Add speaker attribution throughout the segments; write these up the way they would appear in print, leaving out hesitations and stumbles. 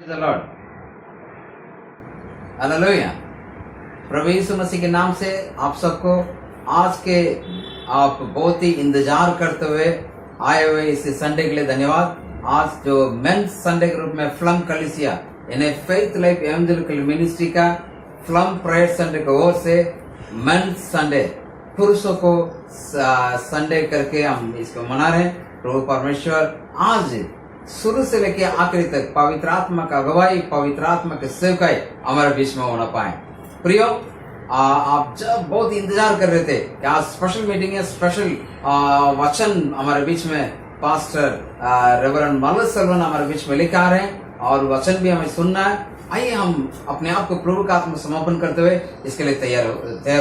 Speaker 1: the Lord. Hallelujah. प्रभु यीशु मसीह के नाम से आप सबको आज के आप बहुत ही इंतजार करते हुए आए हुए इस संडे के लिए धन्यवाद। आज जो मेंस संडे के रूप में फ्लम कलीसिया यानी फेथ लाइफ एवेंजेलिकल मिनिस्ट्री का फ्लम प्रेयर संडे की ओर से मेंस संडे पुरुषों को संडे करके हम इसको मना रहे हैं। प्रभु परमेश्वर आज शुरू से लेकर आखिरी तक पवित्र आत्मा का अगुवाई, पवित्र आत्मा के सेवकाई हमारे बीच में होना पाए। प्रियो, आप जब बहुत इंतजार कर रहे थे कि आज स्पेशल मीटिंग है, स्पेशल वचन हमारे बीच में पास्टर रेवरेंड मल्ल सलवन हमारे बीच में लेकर आ रहे हैं और वचन भी हमें सुनना है। आइए हम अपने आप को प्रभु का आत्मा समर्पण करते हुए इसके लिए तैयार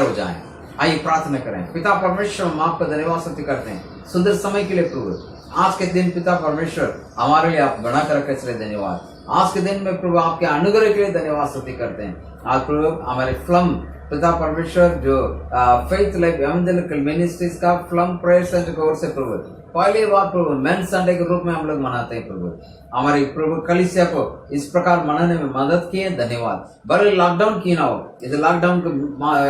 Speaker 1: हो जाएं। आइए प्रार्थना करें। पिता परमेश्वर, हम आपका धन्यवाद स्तुति करते हैं सुंदर समय के लिए। प्रभु आज के दिन पिता परमेश्वर हमारे लिए आप बना कर रखे, इसलिए धन्यवाद। आज के दिन में प्रभु आपके अनुग्रह के लिए धन्यवाद स्तुति करते हैं। आज प्रभु हमारे फ्लम पिता परमेश्वर जो फेथ लाइफ एवेंजेलिकल मिनिस्ट्रीज का फ्लम प्रेयर सेंटर की ओर से प्रभु पहली बार प्रभु मेंस संडे के रूप में हम लोग मनाते हैं। प्रभु हमारी प्रभु कलीसिया को इस प्रकार मनाने में मदद किए, धन्यवाद। बड़े लॉकडाउन की ना हो, इस लॉकडाउन के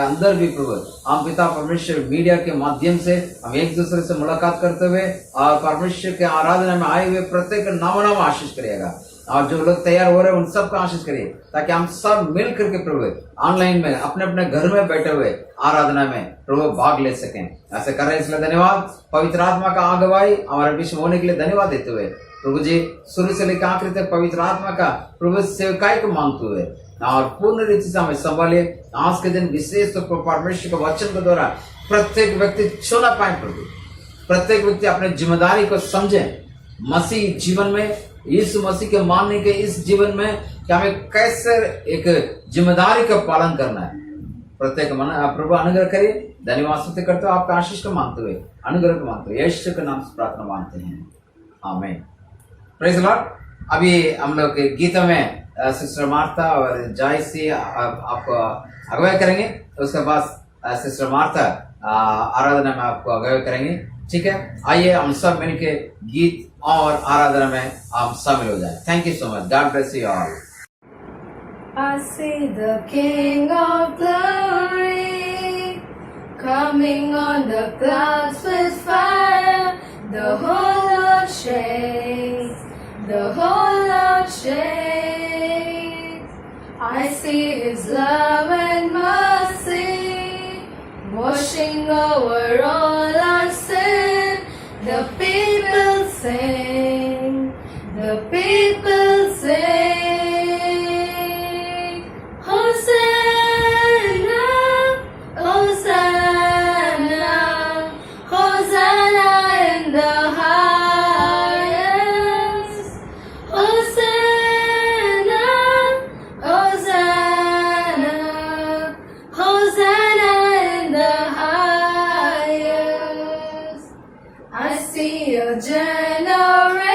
Speaker 1: अंदर भी प्रभु हम पिता परमेश्वर मीडिया के माध्यम से हम एक दूसरे से मुलाकात करते हुए और परमेश्वर के आराधना में आए हुए प्रत्येक नाम आशीष करिएगा और जो लोग तैयार हो रहे हैं उन सबको आशीष करिए, ताकि हम सब मिल करके प्रभु ऑनलाइन में अपने अपने घर में बैठे हुए आराधना में प्रभु भाग ले सकें। ऐसे कर रहे हैं, इसलिए धन्यवाद। पवित्र आत्मा का अगुवाई हमारे बीच में होने के लिए धन्यवाद देते हुए प्रभु जी शुरू से लेकर आखिर तक पवित्र आत्मा का प्रभु सेवकाई को मांगते हुए और पूर्ण रीति से हमें संभालिए। आज के दिन विशेष तो परमेश्वर के वचन के द्वारा प्रत्येक व्यक्ति छूना पाए। प्रभु प्रत्येक व्यक्ति अपने जिम्मेदारी को समझे। मसीह जीवन में, यीशु मसीह के मानने के इस जीवन में कि हमें कैसे एक जिम्मेदारी का पालन करना है। प्रत्येक प्रभु अनुग्रह करिए। धन्यवाद स्तुति करते हो, आपका आशीष को मांगते हुए, अनुग्रह को मांगते हुए यीशु के नाम से प्रार्थना मांगते हैं, आमीन। Praise the Lord. अभी हम लोग गीता में सिस्टर मार्था और जायसी आपको अगुवाई करेंगे, तो उसके बाद सिस्टर मार्था आराधना में आपको अगुवाई करेंगे। ठीक है, आइए हम सब मिलके गीत और आराधना में हम शामिल हो जाए। Thank you so much. God bless you all.
Speaker 2: I see the King of Glory coming on the clouds with fire. The whole earth shakes, the whole earth shakes. I see His love and mercy washing over all our sin. The people sing, the people sing. Hosanna, Hosanna, Hosanna in the highest. Hosanna, Hosanna, Hosanna in the highest. I see a generation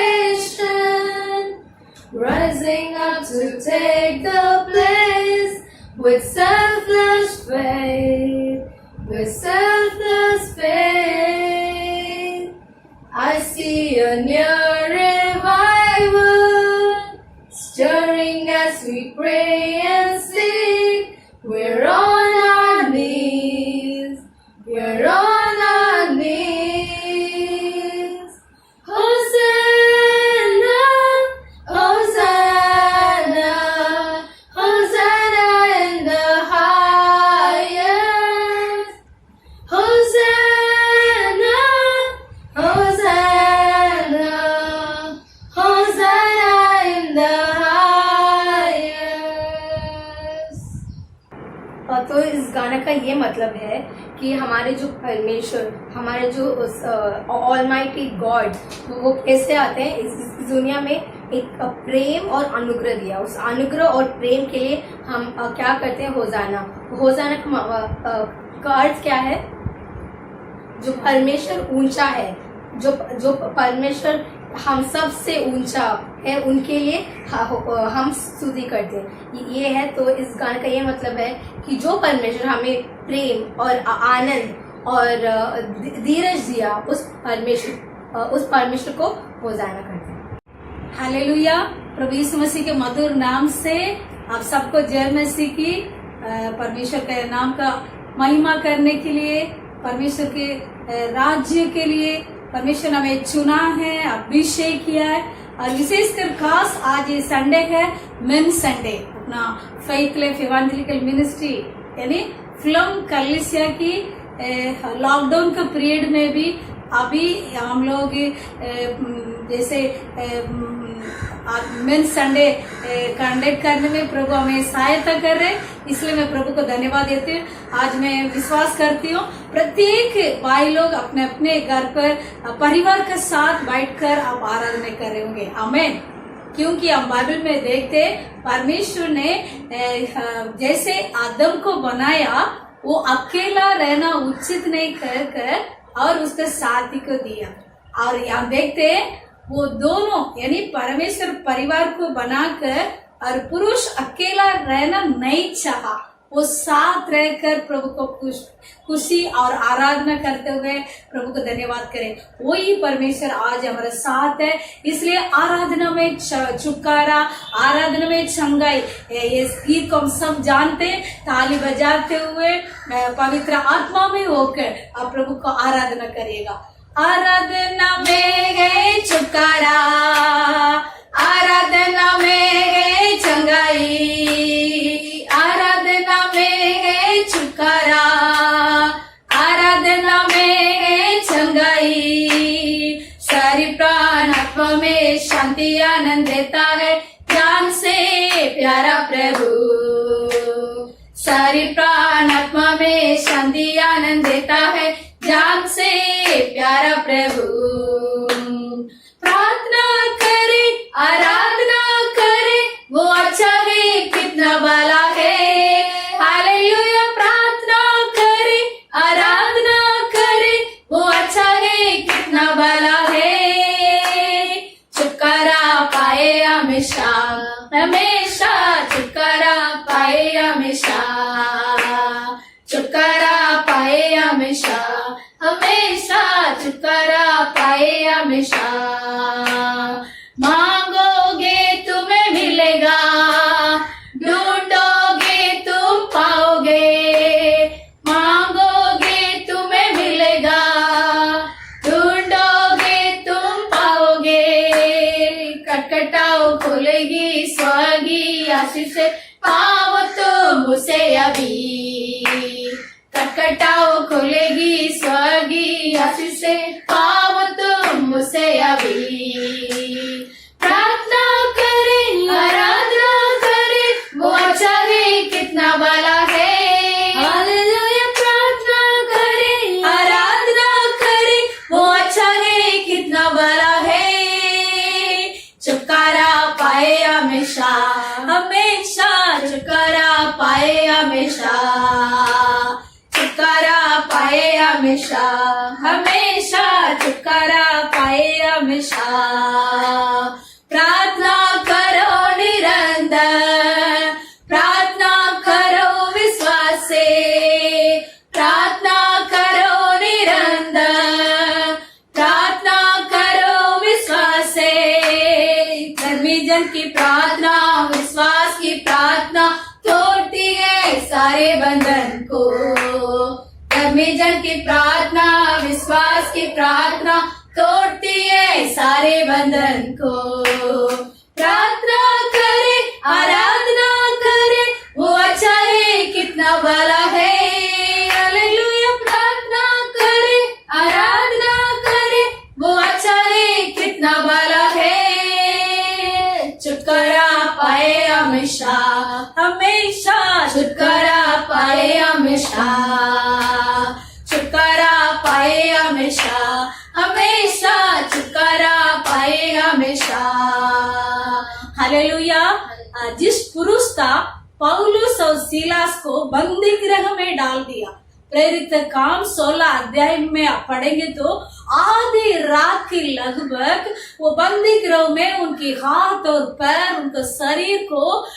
Speaker 2: rising up to take the place with selfless faith, with selfless faith. I see a new revival stirring as we pray and sing. We're on our knees, we're on our knees. Hosanna, Hosanna, Hosanna in the highest. Hosanna, Hosanna, Hosanna in the highest. तो इस गाने का ये मतलब है कि हमारे जो परमेश्वर, हमारे जो ऑलमाइटी गॉड, वो कैसे आते हैं इस दुनिया में एक प्रेम और अनुग्रह दिया। उस अनुग्रह और प्रेम के लिए हम क्या करते हैं? होजाना। होजाना का अर्थ क्या है? जो परमेश्वर ऊंचा है, जो परमेश्वर हम सब से ऊंचा है, उनके लिए हम स्तुति करते हैं। ये है, तो इस गाने का ये मतलब है कि जो परमेश्वर हमें प्रेम और आनंद और धीरज दिया, उस परमेश्वर को होजाना करते हैं। हालेलुया।
Speaker 3: प्रभु यीशु मसीह के मधुर नाम से आप सबको जय मसीह की परमेश्वर के नाम का महिमा करने के लिए, परमेश्वर के राज्य के लिए परमेश्वर ने हमें चुना है, अभिषेक किया है। और विशेषकर खास आज ये संडे है, मेन संडे, अपना फेथ लाइफ इवेंजलिकल मिनिस्ट्री यानी फिल्म कलीसिया की लॉकडाउन के पीरियड में भी अभी हम लोग जैसे मेन संडे कंडक्ट करने में प्रभु हमें सहायता कर रहे, इसलिए मैं प्रभु को धन्यवाद देती हूँ। आज मैं विश्वास करती हूँ प्रत्येक भाई लोग अपने अपने घर पर परिवार के साथ बैठकर आप आराधना कर रहे होंगे। आमीन। क्योंकि हम बाइबल में देखते परमेश्वर ने जैसे आदम को बनाया, वो अकेला रहना उचित नहीं कर और उसके साथी को दिया। और यहाँ देखते वो दोनों यानी परमेश्वर परिवार को बनाकर और पुरुष अकेला रहना नहीं चाहा, वो साथ रहकर प्रभु को खुशी और आराधना करते हुए प्रभु को धन्यवाद करें। वही परमेश्वर आज हमारे साथ है, इसलिए आराधना में छुटकारा, आराधना में चंगाई, ये गीत को हम सब जानते हैं। ताली बजाते हुए पवित्र आत्मा में होकर आप प्रभु को आराधना करिएगा। आराधना में है छुटकारा, आराधना में है चंगाई, आराधना में है छुटकारा, आराधना में है चंगाई। सारी प्राण आत्मा में शांति आनंद देता है, जान से प्यारा प्रभु। सारी प्राण आत्मा में शांति आनंद देता है, जान से प्यारा प्रभु। प्रार्थना करे, आराधना करे, वो अच्छा है कितना भला है। हालेलुया। प्रार्थना करे, आराधना करे, वो अच्छा है कितना भला है। छुटकारा पाए हमेशा हमेशा, छुटकारा पाए हमेशा, छुटकारा पाए हमेशा हमेशा, छुटकारा पाए हमेशा। मांगोगे तुम्हें मिलेगा, ढूंढोगे तुम पाओगे, मांगोगे तुम्हें मिलेगा, ढूंढोगे तुम पाओगे। खटखटाओ खुलेगी स्वर्गीय आशीष से, पाओ तुम उसे अभी। खटखटाओ खुलेगी स्वर्गीय आशीष से, पाओ तुम उसे अभी। प्रार्थना करे, आराधना करे, वो अच्छा है कितना भला है। हालेलुया। प्रार्थना करे, आराधना करे, वो अच्छा है कितना भला है। छुटकारा पाए हमेशा हमेशा, छुटकारा पाए हमेशा, छुटकारा पाए हमेशा हमेशा, छुटकारा पाए हमेशा। प्रार्थना करो निरंतर, प्रार्थना करो विश्वास से, प्रार्थना करो निरंतर, प्रार्थना करो विश्वास से। धर्मी जन की प्रार्थना, विश्वास की प्रार्थना तोड़ती है सारे बंधन को। धर्मी जन की प्रार्थना, विश्वास की प्रार्थना तोड़ती है सारे बंधन को। प्रार्थना करे, आराधना करे, वो अच्छा है कितना भला है। हालेलुया। प्रार्थना करे, आराधना करे, वो अच्छा है कितना भला है। छुटकारा पाए हमेशा हमेशा, छुटकारा पाए हमेशा, छुटकारा पाए हमेशा हमेशा, छुटकारा पाए हमेशा। हालेलुया। जिस पुरुष था पौलुस और सीलास को बंदी गृह में डाल दिया, प्रेरित काम 16 अध्याय में आप पढ़ेंगे तो आधी रात की लगभग वो बंदी गृह में उनकी हाथ और पैर, उनका शरीर को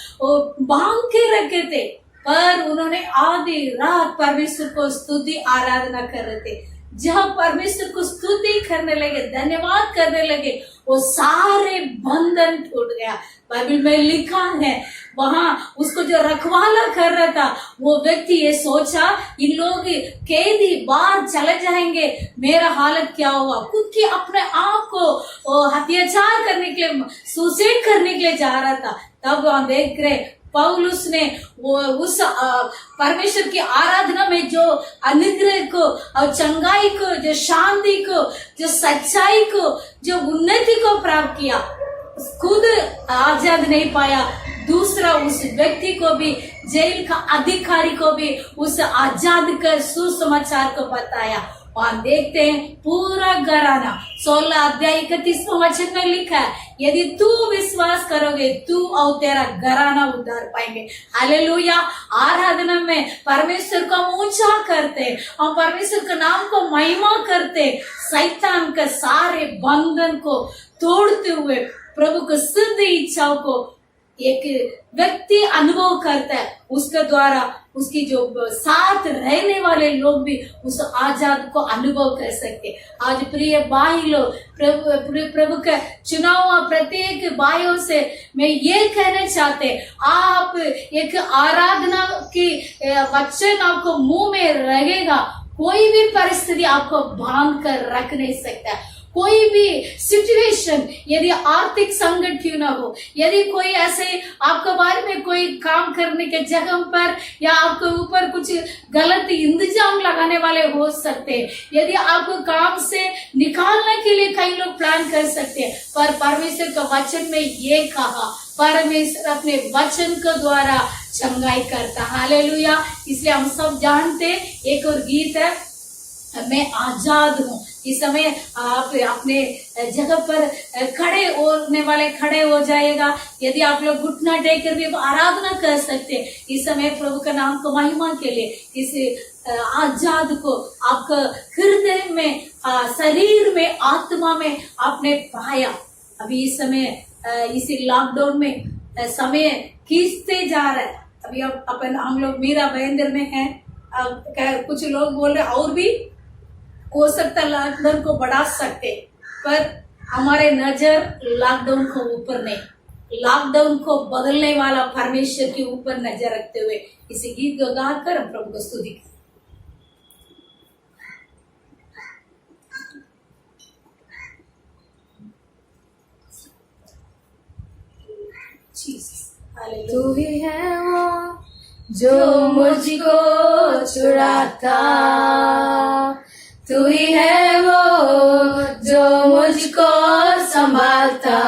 Speaker 3: बांध के रखे थे, पर उन्होंने आधी रात परमेश्वर को स्तुति आराधना कर रहे थे। जब परमेश्वर को स्तुति करने लगे, धन्यवाद करने लगे, वो सारे बंधन टूट गया। बाइबल में लिखा है, वहां उसको जो रखवाला कर रहा था वो व्यक्ति ये सोचा, इन लोग कैदी बाहर चले जाएंगे, मेरा हालत क्या होगा। खुद की अपने आप को अत्याचार करने के लिए, सुसाइड करने के लिए जा रहा था। तब वहां देख रहे पौलुस ने वो उस परमेश्वर की आराधना में जो अनुग्रह को और चंगाई को, जो शांति को, जो सच्चाई को, जो उन्नति को प्राप्त किया, खुद आजाद नहीं पाया, दूसरा उस व्यक्ति को भी, जेल का अधिकारी को भी उस आजाद कर सुसमाचार को बताया। और देखते हैं पूरा घराना 16 अध्याय 31 वचन में लिखा है, यदि तू विश्वास करोगे तू और तेरा घराना उद्धार पाएंगे। हालेलुया। आराधना में परमेश्वर को ऊंचा करते और परमेश्वर के नाम को महिमा करते, शैतान के सारे बंधन को तोड़ते हुए प्रभु को सिद्ध इच्छाओं को एक व्यक्ति अनुभव करता है, उसके द्वारा उसकी जो साथ रहने वाले लोग भी उस आजाद को अनुभव कर सकते। आज प्रिय भाई लोग, प्रभु के चुनाव हुआ प्रत्येक भाइयों से मैं ये कहना चाहते, आप एक आराधना की वचन आपको मुंह में रहेगा, कोई भी परिस्थिति आपको बांध कर रख नहीं सकता। कोई भी सिचुएशन, यदि आर्थिक संकट क्यों ना हो, यदि कोई ऐसे आपके बारे में कोई काम करने के जगह पर या आपके ऊपर कुछ गलत इंतजाम लगाने वाले हो सकते हैं, यदि आपको काम से निकालने के लिए कई लोग प्लान कर सकते हैं, पर परमेश्वर के वचन में ये कहा, परमेश्वर अपने वचन के द्वारा चंगाई करता। हालेलुया। इसलिए हम सब जानते, एक और गीत है, मैं आजाद हूँ। इस समय आप अपने जगह पर खड़े होने वाले खड़े हो जाएगा। यदि आप लोग घुटना टेक कर भी आराधना कर सकते, इस समय प्रभु का नाम को महिमा के लिए इस आजाद को आपका हृदय में, शरीर में, आत्मा में आपने पाया। अभी इस समय इसी लॉकडाउन में समय खींचते जा रहा है। अभी हम लोग मीरा भाईंदर में हैं, कुछ लोग बोल रहे और भी हो सकता लॉकडाउन को बढ़ा सकते, पर हमारे नजर लॉकडाउन को ऊपर नहीं, लॉकडाउन को बदलने वाला परमेश्वर के ऊपर नजर रखते हुए इसी गीत को गाकर हम प्रभु को स्तुति करें।
Speaker 2: तू ही है वो जो मुझको चुराता, तू ही है वो जो मुझको संभालता,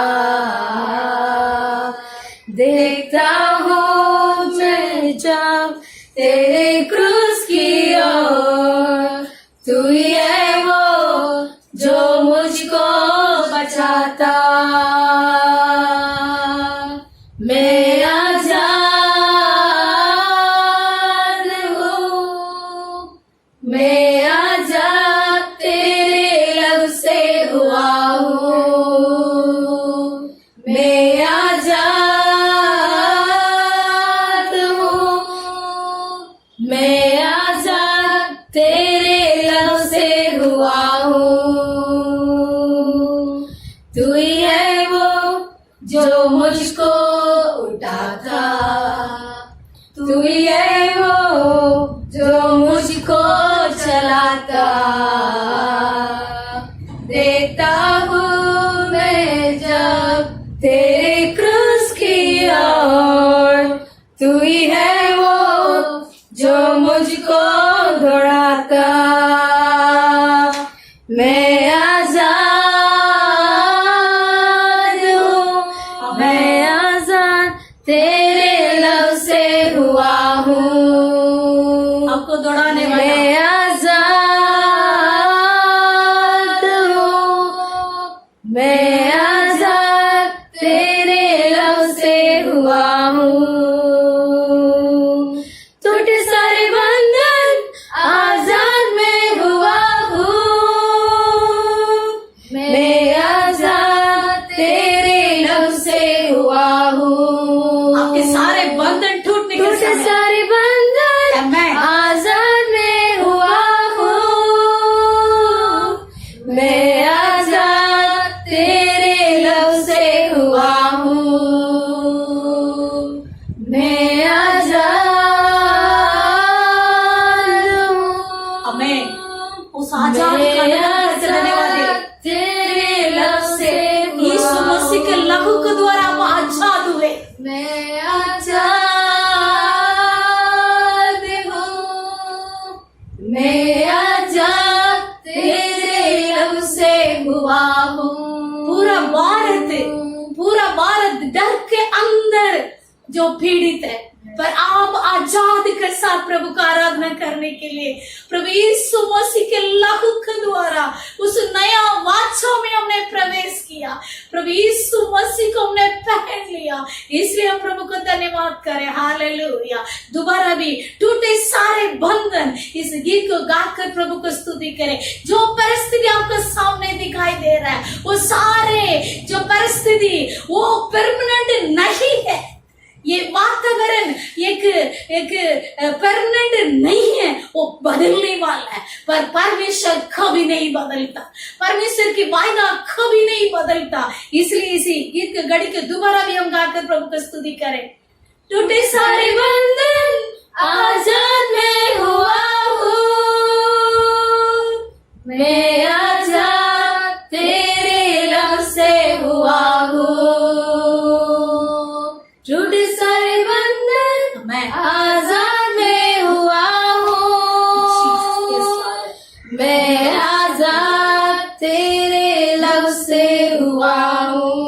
Speaker 2: देखता हूँ मैं जब तेरे क्रूस की ओर, तू ही है वो जो मुझको बचाता, मैं आजाद हूँ, मैं आजाद तेरे लब से हुआ हूँ, मैं आजाद हूँ, मैं आजाद तेरे लब से हुआ हूँ, तू ही है वो जो मुझको उठाता, तू ही है वो जो मुझको चलाता, देखता हूँ मैं जब तेरे क्रूस की ओर, तू ही है वो जो मुझको दौड़ाता, मैं आजाद हूँ, मैं आजाद तेरे लब से हुआ हूँ,
Speaker 3: आपको दौड़ाने वाला
Speaker 2: मैं आजाद हूँ, मैं आजाद तेरे लब से हुआ हूँ, टूटे सारे बंधन आजाद में हुआ हूँ, मैं आजाद तेरे लब से हुआ हूँ,
Speaker 3: आपके सारे बंधन टूटने के
Speaker 2: टूटे
Speaker 3: समय
Speaker 2: सारे बंधन
Speaker 3: Amen.
Speaker 2: आजाद में हुआ हूँ, मैं आजाद हूँ।
Speaker 3: हमें उस आजाद का धन्यवाद दे।
Speaker 2: तेरे लव से
Speaker 3: यीशु मसीह के लहू के द्वारा हम आजाद हुए।
Speaker 2: मैं आजाद हूँ। मैं आजाद तेरे लव से हुआ हूँ।
Speaker 3: पूरा भारत डर के अंदर जो पीड़ित है, पर आप आजाद के साथ प्रभु का आराधना करने के लिए प्रभु यीशु मसीह के लहू के द्वारा उस नया वाचा में हमने प्रवेश किया। प्रभु यीशु मसीह को हमने पहन लिया, इसलिए हम प्रभु को धन्यवाद करें। हालेलुया। दोबारा भी टूटे सारे बंधन इस गीत को गाकर प्रभु को स्तुति करें। जो परिस्थिति आपको सामने दिखाई दे रहा है, वो सारे जो परिस्थिति वो परमानेंट नहीं है। ये वातावरण एक परमानेंट नहीं है, वो बदलने वाला है। पर परमेश्वर कभी नहीं बदलता, परमेश्वर की वायदा कभी नहीं बदलता। इसलिए इसी गीत के घड़ी के दोबारा भी हम गाकर प्रभु को स्तुति करें। टूटे सारे बंधन आजाद मैं हुआ हूँ।
Speaker 2: मैं आजाद तेरे लव से हुआ हूँ। टूटे सारे बंधन
Speaker 3: मैं
Speaker 2: आजाद मैं हुआ हूँ। मैं आजाद तेरे लव से हुआ हूँ।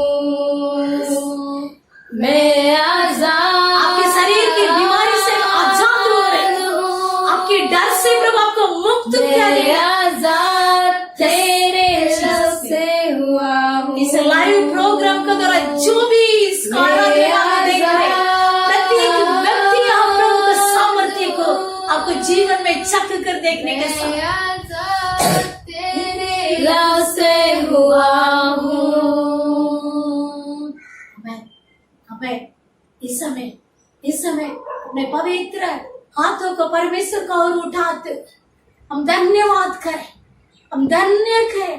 Speaker 2: मैं आजाद
Speaker 3: आपके शरीर की बीमारी से आजाद हो रहे हैं। आपके डर से प्रभु आपको मुक्त
Speaker 2: मैं
Speaker 3: करेगा।
Speaker 2: आजाद तेरे लव से हुआ हूँ।
Speaker 3: इस लाइव प्रोग्राम के द्वारा जो भी इस आराधना में देख रहे हैं, प्रत्येक व्यक्ति आप प्रभु के सामर्थ्य को आपको जीवन में चख कर देखने के साथ
Speaker 2: मैं आजाद तेरे लव से हुआ हूँ।
Speaker 3: हमें इस समय अपने पवित्र हाथों को परमेश्वर का ओर उठाते हम धन्यवाद करें। हम धन्य करें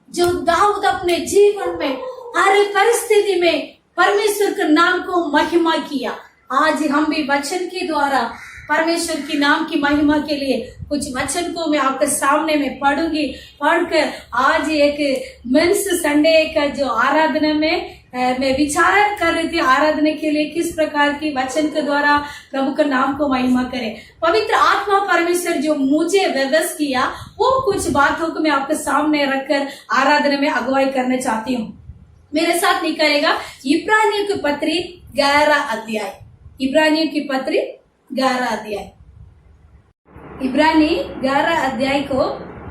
Speaker 3: जो दाऊद अपने जीवन में हर परिस्थिति में परमेश्वर के नाम को महिमा किया। आज हम भी वचन के द्वारा परमेश्वर की नाम की महिमा के लिए कुछ वचन को मैं आपके सामने में पढ़ूंगी। पढ़कर आज एक मेंस संडे का जो आराधना में मैं विचार कर रही थी, आराधना के लिए किस प्रकार की वचन के द्वारा प्रभु का नाम को महिमा करें। पवित्र आत्मा परमेश्वर जो मुझे व्यवस्थ किया वो कुछ बातों को मैं आपके सामने रखकर आराधना में अगुवाई करना चाहती हूँ। मेरे साथ निकलेगा इब्रानियों की पत्री 11 अध्याय। इब्रानियों की पत्री 11 अध्याय। इब्रानी 11 अध्याय को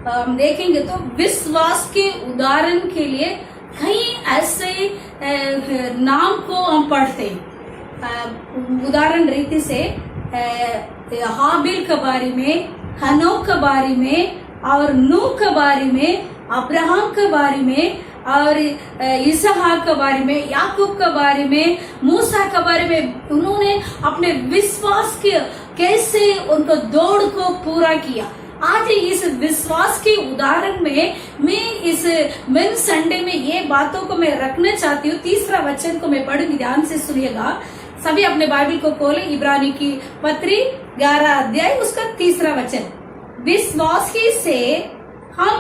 Speaker 3: हम देखेंगे तो विश्वास के उदाहरण के लिए कई ऐसे नाम को हम पढ़ते हैं। उदाहरण रीति से हाबिल के बारे में, हनोक के बारे में और नूह के बारे में, अब्राहम के बारे में और इसहाक के बारे में, याकूब के बारे में, मूसा के बारे में उन्होंने अपने विश्वास के कैसे उनको दौड़ को पूरा किया। आज इस विश्वास के उदाहरण में मैं इस मेन संडे में ये बातों को मैं रखना चाहती हूँ। तीसरा वचन को मैं पढ़ूंगी, ध्यान से सुनिएगा। सभी अपने बाइबल को खोलें। इब्रानी की पत्री 11 अध्याय उसका तीसरा वचन। विश्वास ही से हम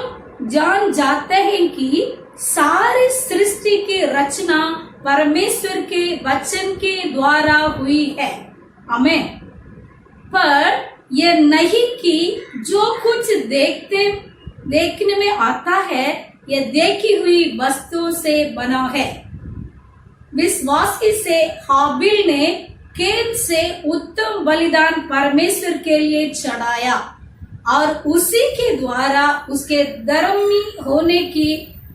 Speaker 3: जान जाते हैं कि सारी सृष्टि की रचना परमेश्वर के वचन के द्वारा हुई है। आमीन। पर यह नहीं कि जो कुछ देखने में आता है यह देखी हुई वस्तुओं से बना है। विश्वास से हाबिल ने कैन से उत्तम बलिदान परमेश्वर के लिए चढ़ाया और उसी के द्वारा उसके धर्मी होने की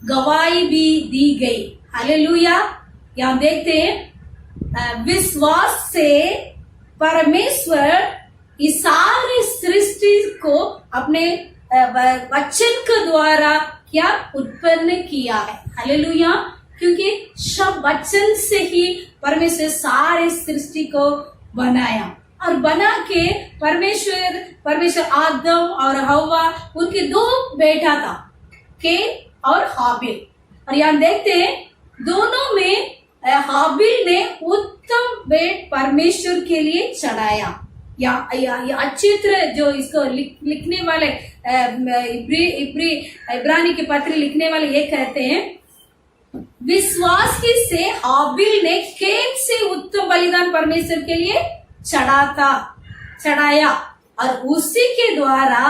Speaker 3: गवाही भी दी गई। हालेलुया। यहाँ देखते हैं विश्वास से परमेश्वर इस सारी सृष्टि को अपने वचन के द्वारा क्या उत्पन्न किया है। हालेलुया। क्योंकि सब वचन से ही परमेश्वर सारे सृष्टि को बनाया और बना के परमेश्वर आदम और हव्वा उनके 2 बेटा था, कैन और हाबिल। और यहाँ देखते हैं दोनों में हाबिल ने उत्तम भेंट परमेश्वर के लिए चढ़ाया। या अच्छी तरह जो इसको लिखने वाले इब्रानी के पत्र लिखने वाले ये कहते हैं, विश्वास की से हाबिल ने कैन से उत्तम बलिदान परमेश्वर के लिए चढ़ाया और उसी के द्वारा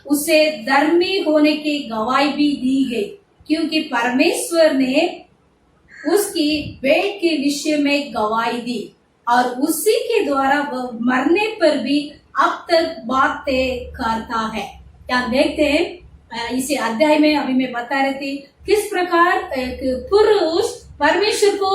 Speaker 3: उसे धर्मी होने की गवाही भी दी गई, क्योंकि परमेश्वर ने उसकी भेंट के विषय में गवाही दी और उसी के द्वारा वह मरने पर भी अब तक बातें करता है। यहाँ देखते हैं इसी अध्याय में अभी मैं बता रही थी किस प्रकार एक पुरुष परमेश्वर को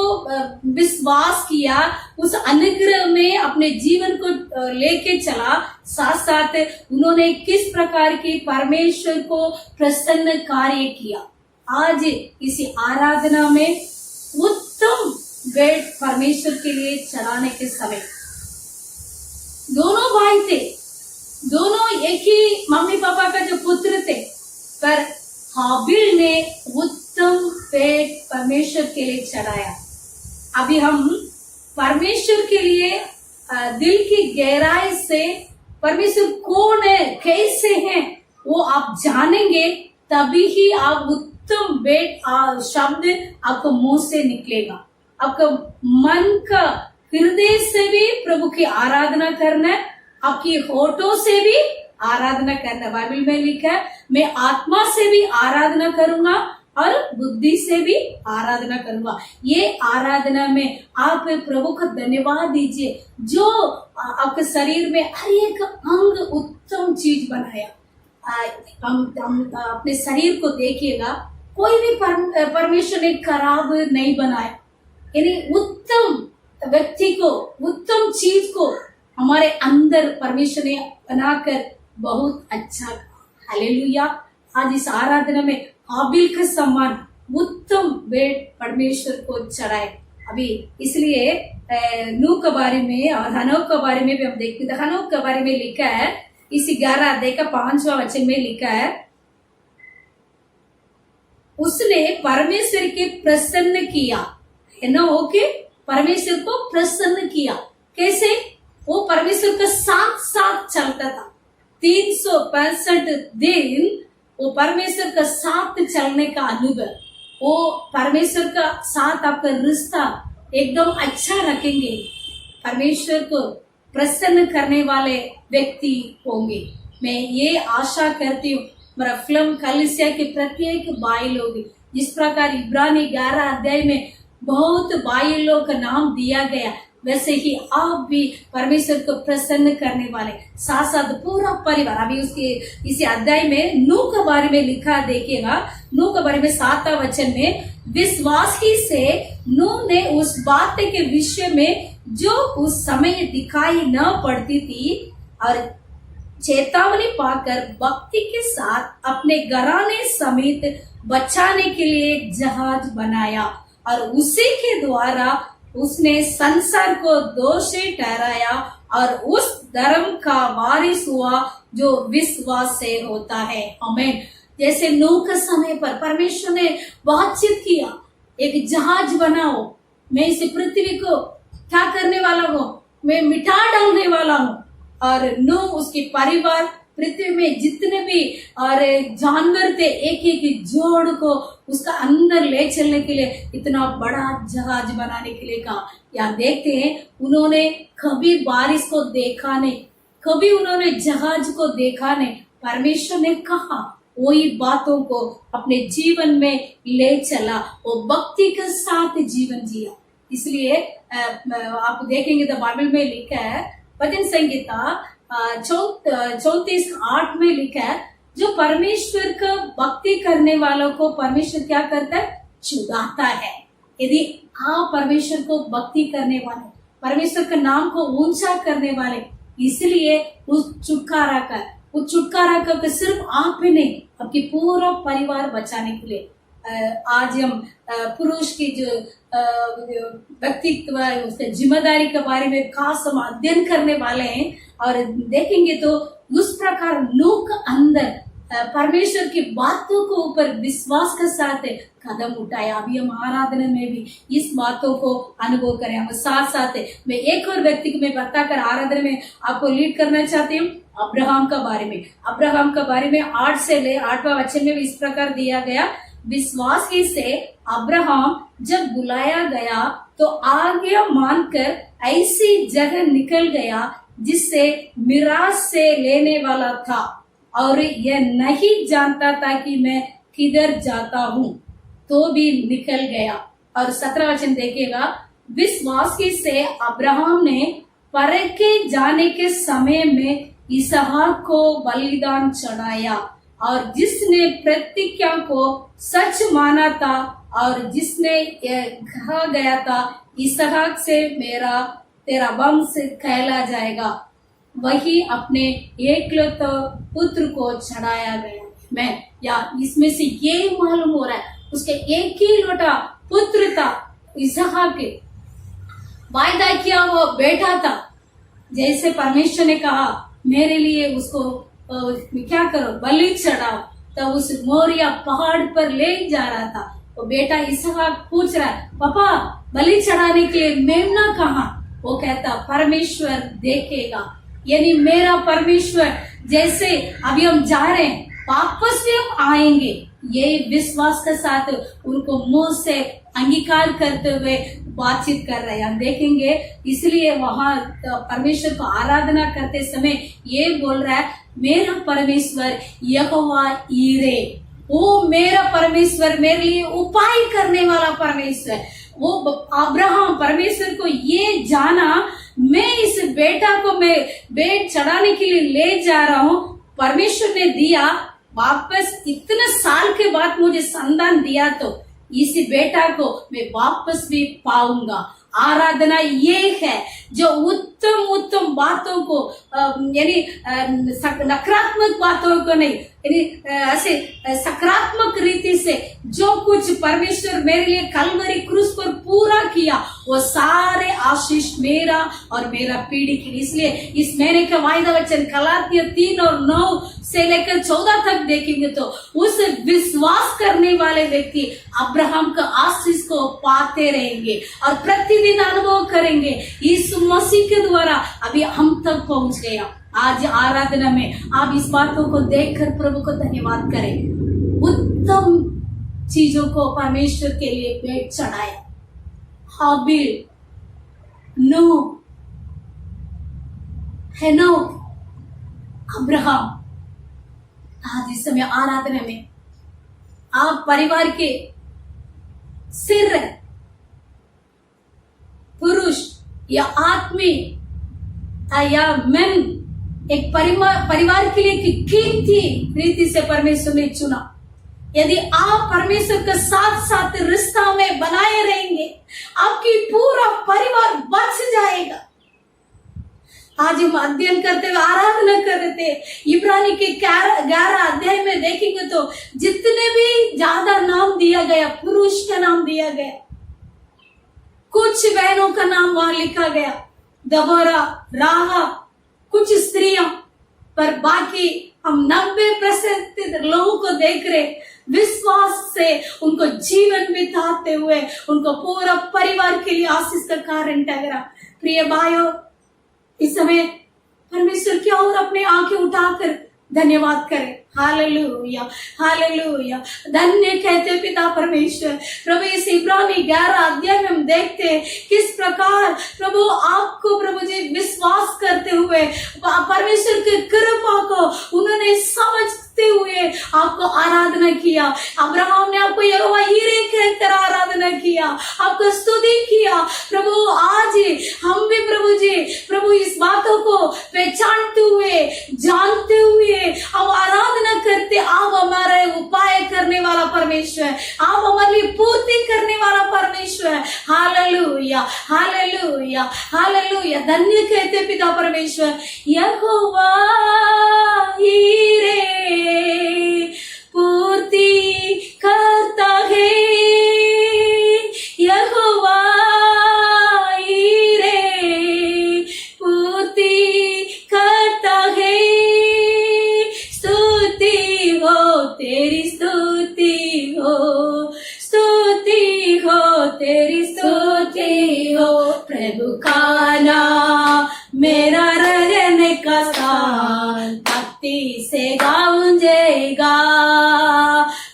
Speaker 3: विश्वास किया, उस अनुग्रह में अपने जीवन को लेके चला, साथ साथ उन्होंने किस प्रकार की परमेश्वर को प्रसन्न कार्य किया। आज इसी आराधना में उत्तम भेंट परमेश्वर के लिए चढ़ाने के समय दोनों भाई थे, दोनों एक ही मम्मी पापा का जो पुत्र थे, पर हाबिल ने उत्तम भेंट परमेश्वर के लिए चढ़ाया। अभी हम परमेश्वर के लिए दिल की गहराई से परमेश्वर कौन है, कैसे हैं, वो आप जानेंगे, तभी ही आप उत्तम भेंट शब्द आपको मुंह से निकलेगा। आपका मन का हृदय से भी प्रभु की आराधना करना, आपकी होठों से भी आराधना करना। बाइबल में लिखा है, मैं आत्मा से भी आराधना करूंगा और बुद्धि से भी आराधना करूंगा। ये आराधना में आप प्रभु का धन्यवाद दीजिए, जो आपके शरीर में हर एक अंग उत्तम चीज बनाया। हम अपने शरीर को देखिएगा, कोई भी परमेश्वर ने खराब नहीं बनाया, यानी उत्तम व्यक्ति को, उत्तम चीज को हमारे अंदर परमेश्वर ने बनाकर बहुत अच्छा। हालेलुया। आज इस आराधना में हाबिल का सम्मान उत्तम भेंट परमेश्वर को चढ़ाए। अभी इसलिए नूह के बारे में और हनोक के बारे में भी हम देखते हैं। हनोक के बारे में लिखा है, इस 11 अध्याय का 5वां वचन में लिखा है, उसने परमेश्वर के प्रसन्न किया, है ना, ओके, परमेश्वर को प्रसन्न किया। कैसे? वो परमेश्वर का साथ साथ चलता था। 365 दिन वो परमेश्वर का साथ चलने का अनुभव, वो परमेश्वर का साथ आपका रिश्ता एकदम अच्छा रखेंगे, परमेश्वर को प्रसन्न करने वाले व्यक्ति होंगे। मैं ये आशा करती हूँ मेरा फिल्म कलीसिया के प्रत्येक भाई लोग, जिस प्रकार इब्रानी 11 अध्याय में बहुत भाई लोग का नाम दिया गया, वैसे ही आप भी परमेश्वर को प्रसन्न करने वाले, साथ साथ पूरा परिवार। अभी उसके इसी अध्याय में नूह के बारे में लिखा, देखिएगा नूह के बारे में 7वां वचन में, विश्वास ही से नूह ने उस बात के विषय में जो उस समय दिखाई न पड़ती थी और चेतावनी पाकर भक्ति के साथ अपने घराने समेत बचाने के लिए एक जहाज बनाया और उसी के द्वारा उसने संसार को दोषी ठहराया और उस धर्म का वारिस हुआ जो विश्वास से होता है। आमीन। जैसे नूह के समय पर परमेश्वर ने बातचीत किया, एक जहाज बनाओ, मैं इस पृथ्वी को क्या करने वाला हूँ, मैं मिटा डालने वाला हूँ। और नूह उसके परिवार, पृथ्वी में जितने भी और जानवर थे, एक एक जोड़ को उसका अंदर ले चलने के लिए इतना बड़ा जहाज बनाने के लिए कहा। यहाँ देखते हैं, उन्होंने कभी बारिश को देखा नहीं, कभी उन्होंने जहाज को देखा नहीं। परमेश्वर ने कहा, वही बातों को अपने जीवन में ले चला, वो भक्ति के साथ जीवन जिया। इसलिए आप देखेंगे तो बाइबल में लिखा है, भजन संहिता 34:8 में लिखा है, जो परमेश्वर का भक्ति करने वालों को परमेश्वर क्या करता है, छुड़ाता है। यदि आप परमेश्वर को भक्ति करने वाले, परमेश्वर का नाम को ऊंचा करने वाले, इसलिए उस छुटकारा का सिर्फ आप ही नहीं, आपकी पूरा परिवार बचाने के लिए। आज हम पुरुष की जो व्यक्तित्व है, उसके जिम्मेदारी के बारे में खास हम अध्ययन करने वाले हैं और देखेंगे तो उस प्रकार नूह के अंदर परमेश्वर की बातों को ऊपर विश्वास के साथ कदम उठाया। अभी हम आराधना में भी इस बातों को अनुभव करें। हम साथ साथ मैं एक और व्यक्ति को मैं बताकर आराधना में आपको लीड करना चाहती हूँ, अब्राहम का बारे में। अब्राहम का बारे में 8 से 8वां वचन में भी इस प्रकार दिया गया, विश्वास ही से अब्राहम जब बुलाया गया तो आज्ञा मानकर ऐसी जगह निकल गया जिससे मिराज से लेने वाला था और यह नहीं जानता था कि मैं किधर जाता हूँ, तो भी निकल गया। और 17 वचन देखिएगा, विश्वास ही से अब्राहम ने परखे जाने के समय में इसहाक को बलिदान चढ़ाया और जिसने प्रतिज्ञा को सच माना था और जिसने कहा गया था इसहाक से तेरा वंश कहला जाएगा, वही अपने एकलौते पुत्र को चढ़ाया गया। मैं या इसमें से ये मालूम हो रहा है उसके एक ही लौटा पुत्र था, इसहाक, वायदा किया वो बेटा था। जैसे परमेश्वर ने कहा मेरे लिए उसको क्या करो, बलि चढ़ाओ, तो उस मोरिया पहाड़ पर ले जा रहा था। वो बेटा इसहाक पूछ रहा है, पापा बलि चढ़ाने के लिए मेमना कहाँ? वो कहता परमेश्वर देखेगा। यानी मेरा परमेश्वर, जैसे अभी हम जा रहे हैं वापस भी हम आएंगे, ये विश्वास के साथ उनको मुंह से अंगीकार करते हुए बातचीत कर रहे हैं। हम देखेंगे, इसलिए वहां परमेश्वर को आराधना करते समय ये बोल रहा है, मेरा परमेश्वर यहोवा ईरे, वो मेरा परमेश्वर, मेरे लिए उपाय करने वाला परमेश्वर। वो अब्राहम परमेश्वर को ये जाना, मैं इस बेटा को मैं बेट चढ़ाने के लिए ले जा रहा हूँ, परमेश्वर ने दिया, वापस इतने साल के बाद मुझे संतान दिया तो इस बेटा को मैं वापस भी पाऊंगा। आराधना ये है जो उत्तम उत्तम बातों को यानी नकारात्मक बातों को नहीं, यानी ऐसे सकारात्मक रीति से जो कुछ परमेश्वर मेरे लिए कलवरी क्रूस पर पूरा किया, वो सारे आशीष मेरा और मेरा पीढ़ी के लिए। इसलिए इस महीने का वायदा वचन गलातिया 3 और 9 से लेकर 14 तक देखेंगे तो उस विश्वास करने वाले व्यक्ति अब्राहम का आशीष को पाते रहेंगे और प्रतिदिन अनुभव करेंगे। यीशु मसीह के द्वारा अभी हम तक पहुंच गया। आज आराधना में आप इस बातों को देखकर प्रभु को धन्यवाद करें। उत्तम चीजों को परमेश्वर के लिए भेंट चढ़ाया। हाबिल, नूह, हेनोक, अब्राहम। आज इस समय आराधना में आप परिवार के सिर, पुरुष या आदमी या मैन, एक परिवार के लिए कीमती रीति से परमेश्वर ने चुना। यदि आप परमेश्वर के साथ साथ रिश्ता में बनाए रहेंगे, आपकी पूरा परिवार बच जाएगा। आज हम अध्ययन करते हुए आराधना कर रहे थे, इब्रानी के 11 अध्याय में देखेंगे तो जितने भी ज्यादा नाम दिया गया, पुरुष का नाम दिया गया, कुछ बहनों का नाम वहां लिखा गया, दबोरा, राहा, कुछ स्त्रियां, पर बाकी हम 90% लोगों को देख रहे विश्वास से उनको जीवन बिताते हुए उनको पूरा परिवार के लिए आशीष का कारण ठहरा। प्रिय भाइयों, इस समय परमेश्वर की ओर अपने आंखें उठाकर धन्यवाद करें। हालेलुया, हालेलुया, धन्य कहते पिता परमेश्वर। प्रभु इस इब्रानी 11 अध्याय में हम देखते हैं किस प्रकार प्रभु आपको प्रभु जी विश्वास करते हुए परमेश्वर की कृपा को उन्होंने समझते हुए आपको आराधना किया। अब्राहम ने आपको यहोवा यीरे कहकर आराधना किया, आपको स्तुति किया। प्रभु आज हम भी प्रभु जी प्रभु इस बातों को पहचानते हुए जानते हुए हम आराधना करते। आप हमारे उपाय करने वाला परमेश्वर, आप हमारे लिए पूर्ति करने वाला परमेश्वर। हालेलुया, हालेलुया, हालेलुया, धन्य कहते पिता परमेश्वर। यहोवा यीरे पूर्ति करता है, यहोवा यीरे पूर्ति करता है। स्तुति का स्थान भक्ति से गाऊंजेगा।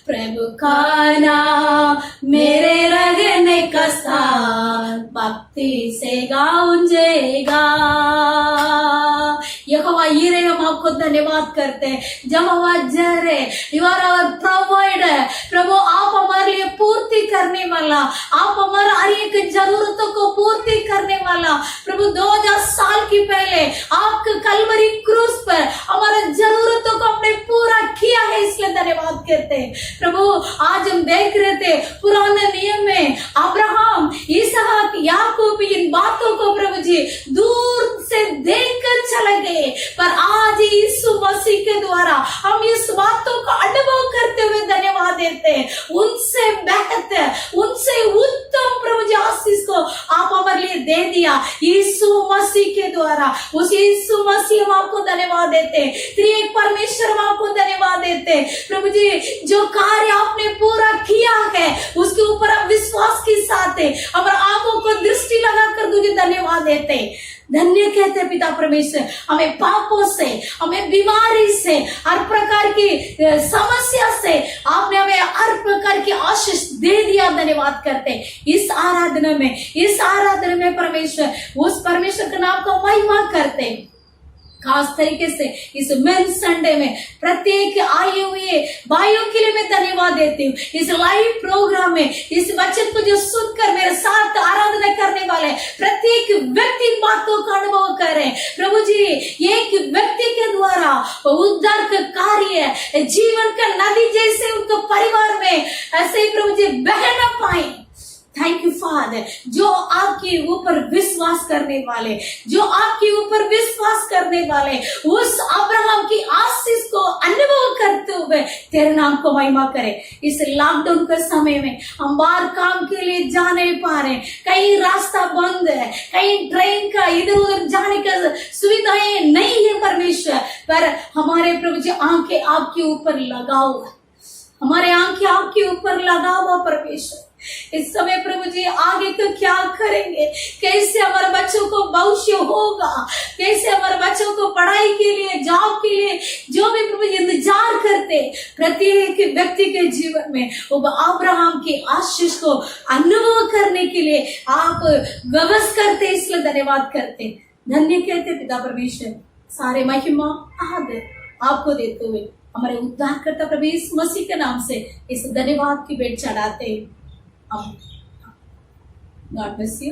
Speaker 3: प्रभु का नाम मेरे रहने का स्थान भक्ति से गाऊंजेगा। यहोवा यीरे, हम आपको धन्यवाद करते हैं। जहोवा जरे, यू आर आवर प्रोवाइडर। प्रभु आप हमारे लिए पूर्ति करने वाला, आप हमारा हर एक जरूरतों को पूर्ति करने वाला। प्रभु 2000 साल की पहले आपके कलवरी क्रूस पर हमारे जरूरतों को आपने पूरा किया है, इसलिए धन्यवाद करते हैं। प्रभु आज हम देख रहे थे पुराने नियम में अब्राहम, इसहाक, याकूब इन बातों को प्रभु जी दूर से देखकर चले गए, पर आज यीशु मसीह के द्वारा हम इस बातों को अनुभव करते हुए धन्यवाद देते हैं। उनसे बेहतर, उनसे उत्तम प्रभु जी आशीष को आप हमारे लिए दे दिया यीशु मसीह के द्वारा। उस यीशु मसीह हम आपको धन्यवाद देते हैं। त्रिएक परमेश्वर हम आपको धन्यवाद देते हैं। प्रभु जी जो कार्य आपने पूरा किया है उसके ऊपर हम विश्वास के साथ है हमारे आंखों को दृष्टि लगाकर तुझे धन्यवाद देते हैं। धन्य कहते हैं पिता परमेश्वर, हमें पापों से, हमें बीमारी से, हर प्रकार की समस्या से आपने हमें हर प्रकार की आशीष दे दिया। धन्यवाद करते हैं। इस आराधना में परमेश्वर, उस परमेश्वर के नाम को महिमा करते हैं। खास तरीके से इस मेंस संडे में प्रत्येक आए हुए भाइयों के लिए मैं धन्यवाद देती हूँ। इस लाइव प्रोग्राम में इस वचन को जो सुनकर मेरे साथ आराधना करने वाले प्रत्येक व्यक्ति बातों का अनुभव करें। प्रभु जी एक व्यक्ति के द्वारा उद्धार का कार्य जीवन का नदी जैसे उनको परिवार में ऐसे ही प्रभु जी बहना पाए। थैंक यू फादर, जो आपके ऊपर विश्वास करने वाले, जो आपके ऊपर विश्वास करने वाले उस अब्राहम की आशीष को अनुभव करते हुए तेरे नाम को महिमा करें। इस लॉकडाउन के समय में हम बाहर काम के लिए जा नहीं पा रहे, कहीं रास्ता बंद है, कहीं ट्रेन का इधर उधर जाने का सुविधाएं नहीं है परमेश्वर, पर हमारे प्रभु जी आंखें आपके ऊपर लगाओ, हमारे आंखें आपके ऊपर लगाओ परमेश्वर। इस समय प्रभु जी आगे तो क्या करेंगे, कैसे हमारे बच्चों को भविष्य होगा, कैसे हमारे बच्चों को पढ़ाई के लिए, जॉब के लिए जो भी प्रभु जी इंतजार करते प्रत्येक व्यक्ति के जीवन में वो अब्राहम की आशीष को अनुभव करने के लिए आप व्यवस्था करते, इसलिए धन्यवाद करते, धन्य कहते पिता परमेश्वर। सारे महिमा आदर आपको देते हुए हमारे उद्धारकर्ता प्रभु यीशु मसीह के नाम से इस धन्यवाद की भेंट चढ़ाते हैं। God bless you.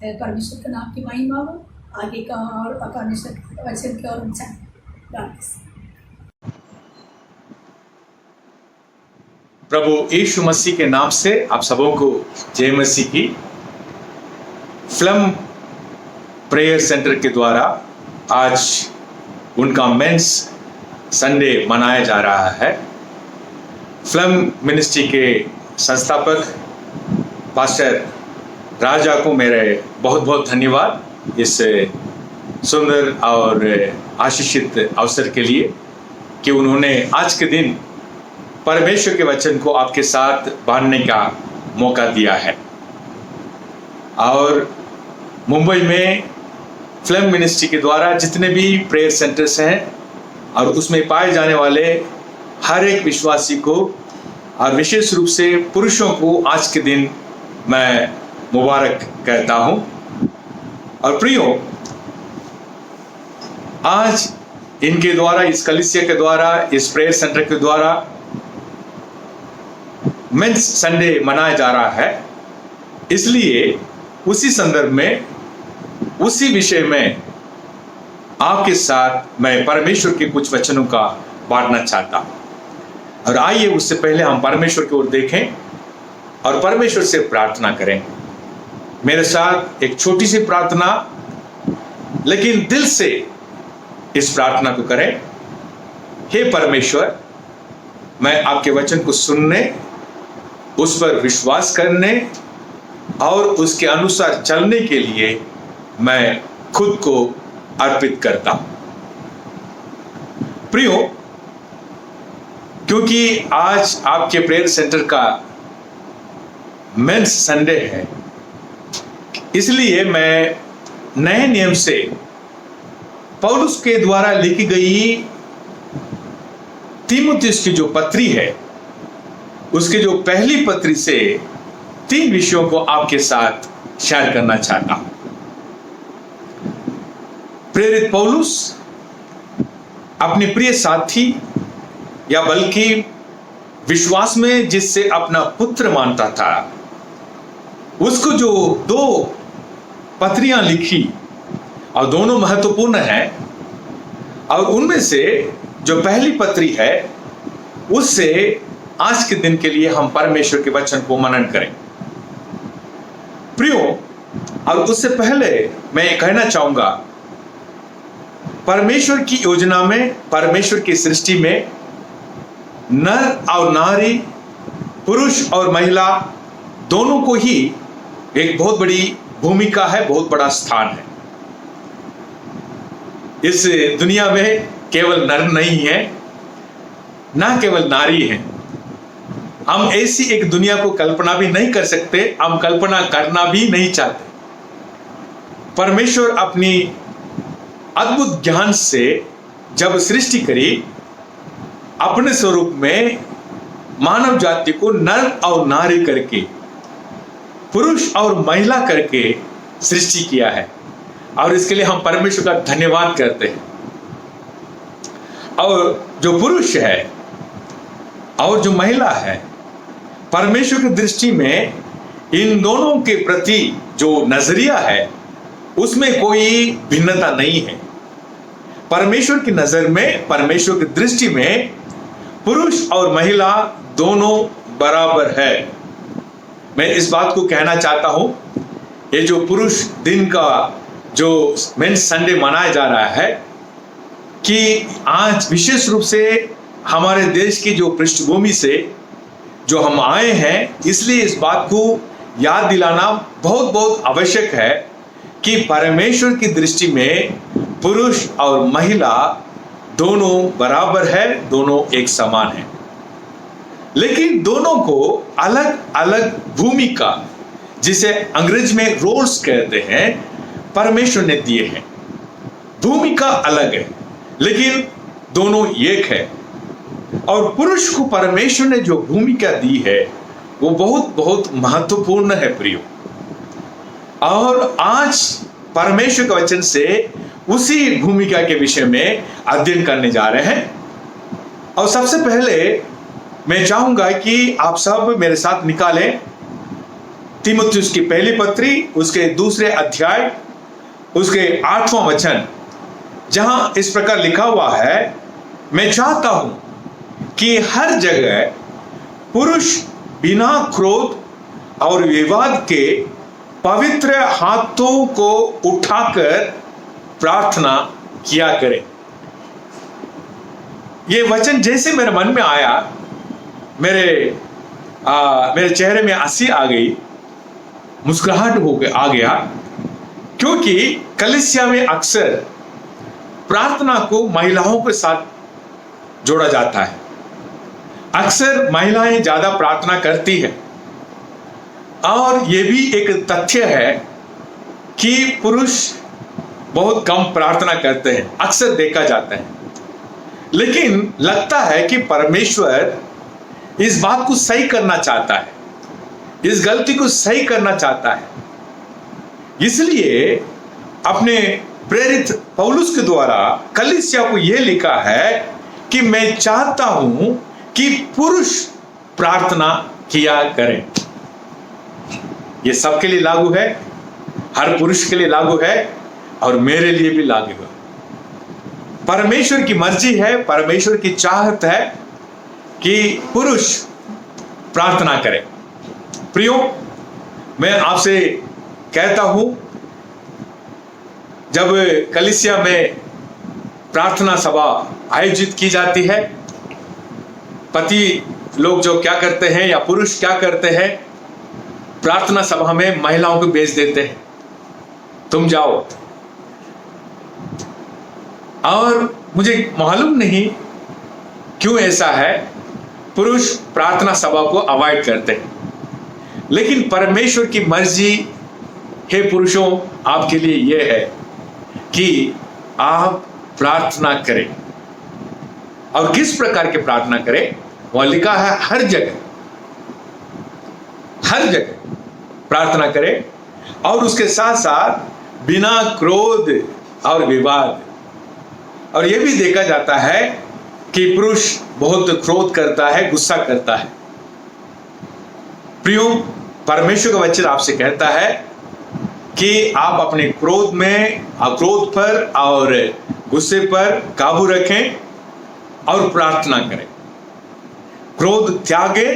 Speaker 3: परमेश्वर के नाम की महिमा हो, आगे का और परमेश्वर के वचन की ओर जाए। God bless.
Speaker 4: प्रभु यीशु मसीह के नाम से आप सबों को जय मसीह की। फ्लम प्रेयर सेंटर के द्वारा आज उनका मेंस संडे मनाया जा रहा है। फ्लम मिनिस्ट्री के संस्थापक पास्टर राजा को मेरे बहुत बहुत धन्यवाद इस सुंदर और आशीषित अवसर के लिए कि उन्होंने आज के दिन परमेश्वर के वचन को आपके साथ बांटने का मौका दिया है। और मुंबई में फ्लम मिनिस्ट्री के द्वारा जितने भी प्रेयर सेंटर्स हैं और उसमें पाए जाने वाले हर एक विश्वासी को और विशेष रूप से पुरुषों को आज के दिन मैं मुबारक कहता हूं। और प्रियो, आज इनके द्वारा, इस कलीसिया के द्वारा, इस प्रेयर सेंटर के द्वारा मेंस संडे मनाया जा रहा है। इसलिए उसी संदर्भ में, उसी विषय में आपके साथ मैं परमेश्वर के कुछ वचनों का बांटना चाहता हूं। और आइए उससे पहले हम परमेश्वर की ओर देखें और परमेश्वर से प्रार्थना करें। मेरे साथ एक छोटी सी प्रार्थना, लेकिन दिल से इस प्रार्थना को करें। हे परमेश्वर, मैं आपके वचन को सुनने, उस पर विश्वास करने और उसके अनुसार चलने के लिए मैं खुद को अर्पित करता हूं। प्रियो, क्योंकि आज आपके प्रेयर सेंटर का मेंस संडे है, इसलिए मैं नए नियम से पौलुस के द्वारा लिखी गई तीमुथियुस की जो पत्री है, उसके जो पहली पत्री से 3 विषयों को आपके साथ शेयर करना चाहता हूं। प्रेरित पौलुस अपने प्रिय साथी या बल्कि विश्वास में जिससे अपना पुत्र मानता था, उसको जो 2 पत्रियां लिखी और दोनों महत्वपूर्ण हैं, और उनमें से जो पहली पत्री है उससे आज के दिन के लिए हम परमेश्वर के वचन को मनन करें। प्रियो, और उससे पहले मैं ये कहना चाहूंगा, परमेश्वर की योजना में, परमेश्वर की सृष्टि में नर और नारी, पुरुष और महिला दोनों को ही एक बहुत बड़ी भूमिका है, बहुत बड़ा स्थान है। इस दुनिया में केवल नर नहीं है, ना केवल नारी है। हम ऐसी एक दुनिया को कल्पना भी नहीं कर सकते, हम कल्पना करना भी नहीं चाहते। परमेश्वर अपनी अद्भुत ज्ञान से जब सृष्टि करी, अपने स्वरूप में मानव जाति को नर और नारी करके, पुरुष और महिला करके सृष्टि किया है, और इसके लिए हम परमेश्वर का धन्यवाद करते हैं। और जो पुरुष है और जो महिला है, परमेश्वर की दृष्टि में इन दोनों के प्रति जो नजरिया है उसमें कोई भिन्नता नहीं है। परमेश्वर की नजर में, परमेश्वर की दृष्टि में पुरुष और महिला दोनों बराबर है। मैं इस बात को कहना चाहता हूं, ये जो पुरुष दिन का जो मेंस संडे मनाया जा रहा है, कि आज विशेष रूप से हमारे देश की जो पृष्ठभूमि से जो हम आए हैं, इसलिए इस बात को याद दिलाना बहुत बहुत आवश्यक है कि परमेश्वर की दृष्टि में पुरुष और महिला दोनों बराबर है, दोनों एक समान है। लेकिन दोनों को अलग अलग भूमिका, जिसे अंग्रेज में रोल्स कहते हैं, परमेश्वर ने दिए हैं। भूमिका अलग है लेकिन दोनों एक है। और पुरुष को परमेश्वर ने जो भूमिका दी है वो बहुत बहुत महत्वपूर्ण है प्रियो। और आज परमेश्वर के वचन से उसी भूमिका के विषय में अध्ययन करने जा रहे हैं। और सबसे पहले मैं चाहूंगा कि आप सब मेरे साथ निकालें तीमुथियुस की पहली पत्री, उसके 2 अध्याय, उसके 8वां वचन, जहां इस प्रकार लिखा हुआ है, मैं चाहता हूं कि हर जगह पुरुष बिना क्रोध और विवाद के पवित्र हाथों को उठाकर प्रार्थना किया करे। ये वचन जैसे मेरे मन में आया, मेरे चेहरे में हंसी आ गई, मुस्कुराहट आ गया, क्योंकि कलीसिया में अक्सर प्रार्थना को महिलाओं के साथ जोड़ा जाता है। अक्सर महिलाएं ज्यादा प्रार्थना करती है, और यह भी एक तथ्य है कि पुरुष बहुत कम प्रार्थना करते हैं, अक्सर देखा जाता है। लेकिन लगता है कि परमेश्वर इस बात को सही करना चाहता है, इस गलती को सही करना चाहता है। इसलिए अपने प्रेरित पौलुस के द्वारा कलीसिया को यह लिखा है कि मैं चाहता हूं कि पुरुष प्रार्थना किया करें। यह सबके लिए लागू है, हर पुरुष के लिए लागू है, और मेरे लिए भी लागू है। परमेश्वर की मर्जी है, परमेश्वर की चाहत है कि पुरुष प्रार्थना करें। प्रियो, मैं आपसे कहता हूं, जब कलीसिया में प्रार्थना सभा आयोजित की जाती है, पति लोग जो क्या करते हैं या पुरुष क्या करते हैं, प्रार्थना सभा में महिलाओं को भेज देते हैं, तुम जाओ। और मुझे मालूम नहीं क्यों ऐसा है, पुरुष प्रार्थना सभा को अवॉइड करते हैं। लेकिन परमेश्वर की मर्जी है पुरुषों आपके लिए यह है कि आप प्रार्थना करें। और किस प्रकार की प्रार्थना करें? वह लिखा है हर जगह प्रार्थना करें, और उसके साथ साथ बिना क्रोध और विवाद। और यह भी देखा जाता है कि पुरुष बहुत क्रोध करता है, गुस्सा करता है। प्रियो, परमेश्वर का वचन आपसे कहता है कि आप अपने क्रोध पर और गुस्से पर काबू रखें और प्रार्थना करें। क्रोध त्यागे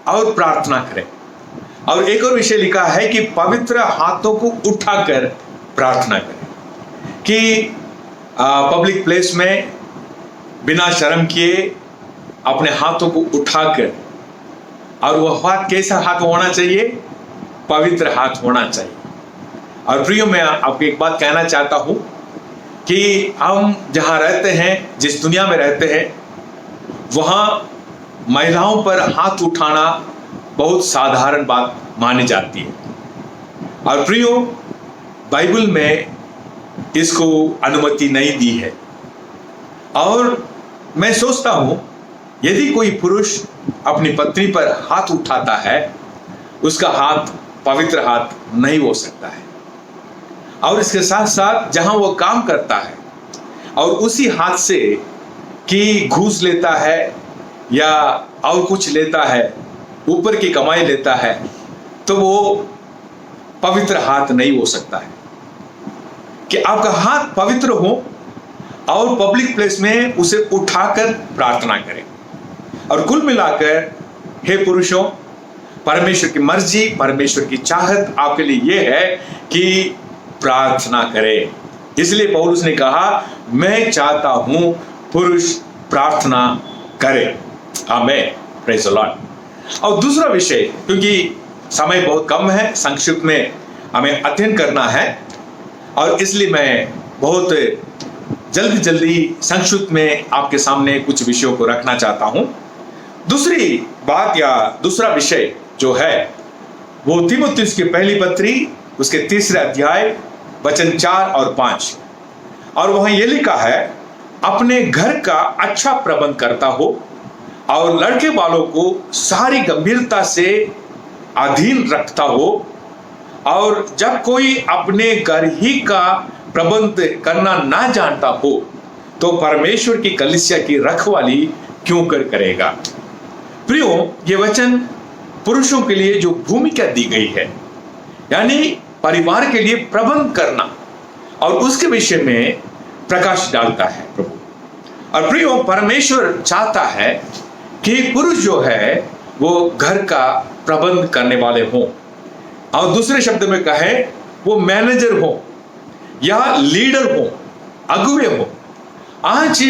Speaker 4: और प्रार्थना करें। और एक और विषय लिखा है कि पवित्र हाथों को उठाकर प्रार्थना करें, कि पब्लिक प्लेस में बिना शर्म किए अपने हाथों को उठाकर, और वह हाथ कैसा हाथ होना चाहिए? पवित्र हाथ होना चाहिए। और प्रियो, मैं आपको एक बात कहना चाहता हूं कि हम जहां रहते हैं, जिस दुनिया में रहते हैं, वहां महिलाओं पर हाथ उठाना बहुत साधारण बात मानी जाती है। और प्रियो, बाइबल में इसको अनुमति नहीं दी है। और मैं सोचता हूं, यदि कोई पुरुष अपनी पत्नी पर हाथ उठाता है, उसका हाथ पवित्र हाथ नहीं हो सकता है। और इसके साथ साथ जहां वो काम करता है और उसी हाथ से कि घूस लेता है या और कुछ लेता है, ऊपर की कमाई लेता है, तो वो पवित्र हाथ नहीं हो सकता है। कि आपका हाथ पवित्र हो और पब्लिक प्लेस में उसे उठाकर प्रार्थना करें। और कुल मिलाकर, हे पुरुषों, परमेश्वर की मर्जी, परमेश्वर की चाहत आपके लिए यह है कि प्रार्थना करें। इसलिए पौलुस ने कहा, मैं चाहता हूं पुरुष प्रार्थना करे। आमीन, प्रेज़ द लॉर्ड। और दूसरा विषय, क्योंकि समय बहुत कम है, संक्षिप्त में हमें अध्ययन करना है, और इसलिए मैं बहुत जल्दी संक्षिप्त में आपके सामने कुछ विषयों को रखना चाहता हूं। दूसरी बात या दूसरा विषय जो है, वो तीमुथियुस की पहली पत्री, उसके 3 अध्याय वचन 4 और 5। और वहां यह लिखा है, अपने घर का अच्छा प्रबंध करता हो और लड़के वालों को सारी गंभीरता से अधीन रखता हो, और जब कोई अपने घर ही का प्रबंध करना ना जानता हो, तो परमेश्वर की कलीसिया की रखवाली क्यों करेगा। प्रियो, ये वचन पुरुषों के लिए जो भूमिका दी गई है, यानी परिवार के लिए प्रबंध करना, और उसके विषय में प्रकाश डालता है प्रभु। और प्रियो, परमेश्वर चाहता है कि पुरुष जो है वो घर का प्रबंध करने वाले हों, और दूसरे शब्द में कहे वो मैनेजर हो या लीडर हो, अगुवे हो। आज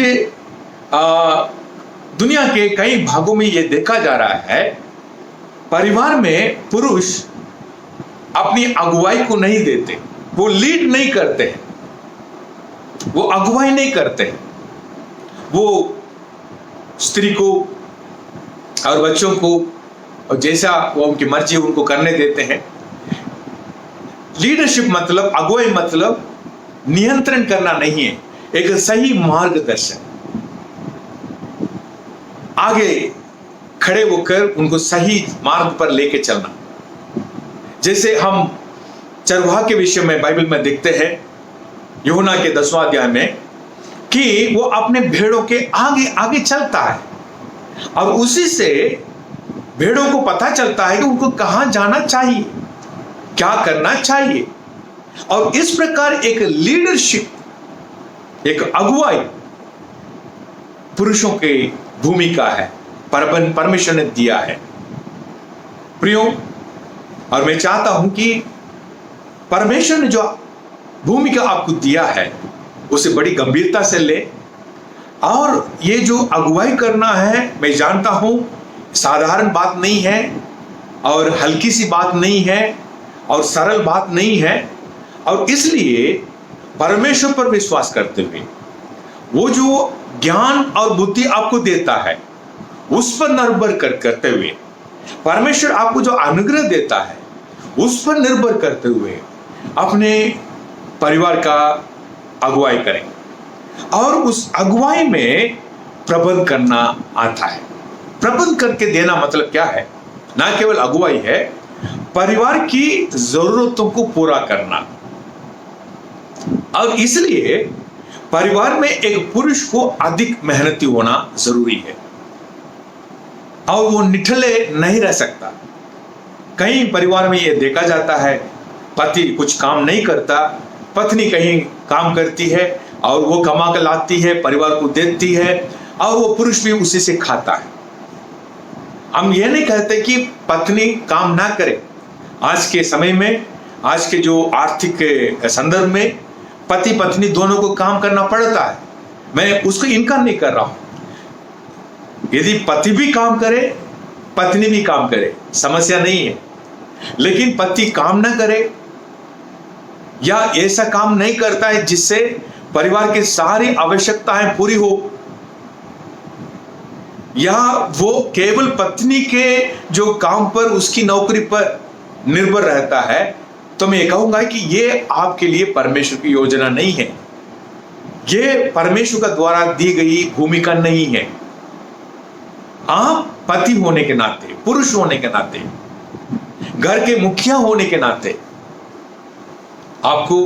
Speaker 4: दुनिया के कई भागों में यह देखा जा रहा है, परिवार में पुरुष अपनी अगुवाई को नहीं देते, वो लीड नहीं करते हैं, वो अगुवाई नहीं करते हैं, वो स्त्री को और बच्चों को और जैसा वो उनकी मर्जी उनको करने देते हैं। लीडरशिप मतलब, अगुवाई मतलब नियंत्रण करना नहीं है, एक सही मार्गदर्शन, आगे खड़े होकर उनको सही मार्ग पर लेके चलना। जैसे हम चरवाहा के विषय में बाइबल में देखते हैं, यूहन्ना के 10वां अध्याय में, कि वो अपने भेड़ों के आगे आगे चलता है, और उसी से भेड़ों को पता चलता है कि उनको कहां जाना चाहिए, क्या करना चाहिए। और इस प्रकार एक लीडरशिप, एक अगुवाई पुरुषों की भूमिका है, परमेश्वर ने दिया है। प्रियो, और मैं चाहता हूं कि परमेश्वर ने जो भूमिका आपको दिया है उसे बड़ी गंभीरता से ले, और ये जो अगुवाई करना है, मैं जानता हूं साधारण बात नहीं है, और हल्की सी बात नहीं है, और सरल बात नहीं है। और इसलिए परमेश्वर पर विश्वास करते हुए, वो जो ज्ञान और बुद्धि आपको देता है उस पर निर्भर करते हुए, परमेश्वर आपको जो अनुग्रह देता है उस पर निर्भर करते हुए अपने परिवार का अगुवाई करें। और उस अगुवाई में प्रबंध करना आता है। प्रबंध करके देना मतलब क्या है? ना केवल अगुवाई है, परिवार की जरूरतों को पूरा करना। और इसलिए परिवार में एक पुरुष को अधिक मेहनती होना जरूरी है और वो निठले नहीं रह सकता। कई परिवार में यह देखा जाता है, पति कुछ काम नहीं करता, पत्नी कहीं काम करती है और वो कमा कर लाती है, परिवार को देती है और वो पुरुष भी उसी से खाता है। हम ये नहीं कहते कि पत्नी काम ना करे। आज के समय में, आज के जो आर्थिक संदर्भ में पति पत्नी दोनों को काम करना पड़ता है। मैं उसको इनकार नहीं कर रहा हूं। यदि पति भी काम करे, पत्नी भी काम करे, समस्या नहीं है। लेकिन पति काम ना करे या ऐसा काम नहीं करता है जिससे परिवार की सारी आवश्यकताएं पूरी हो, या वो केवल पत्नी के जो काम पर, उसकी नौकरी पर निर्भर रहता है, तो मैं ये कहूंगा कि ये आपके लिए परमेश्वर की योजना नहीं है। ये परमेश्वर का द्वारा दी गई भूमिका नहीं है। आप पति होने के नाते, पुरुष होने के नाते, घर के मुखिया होने के नाते आपको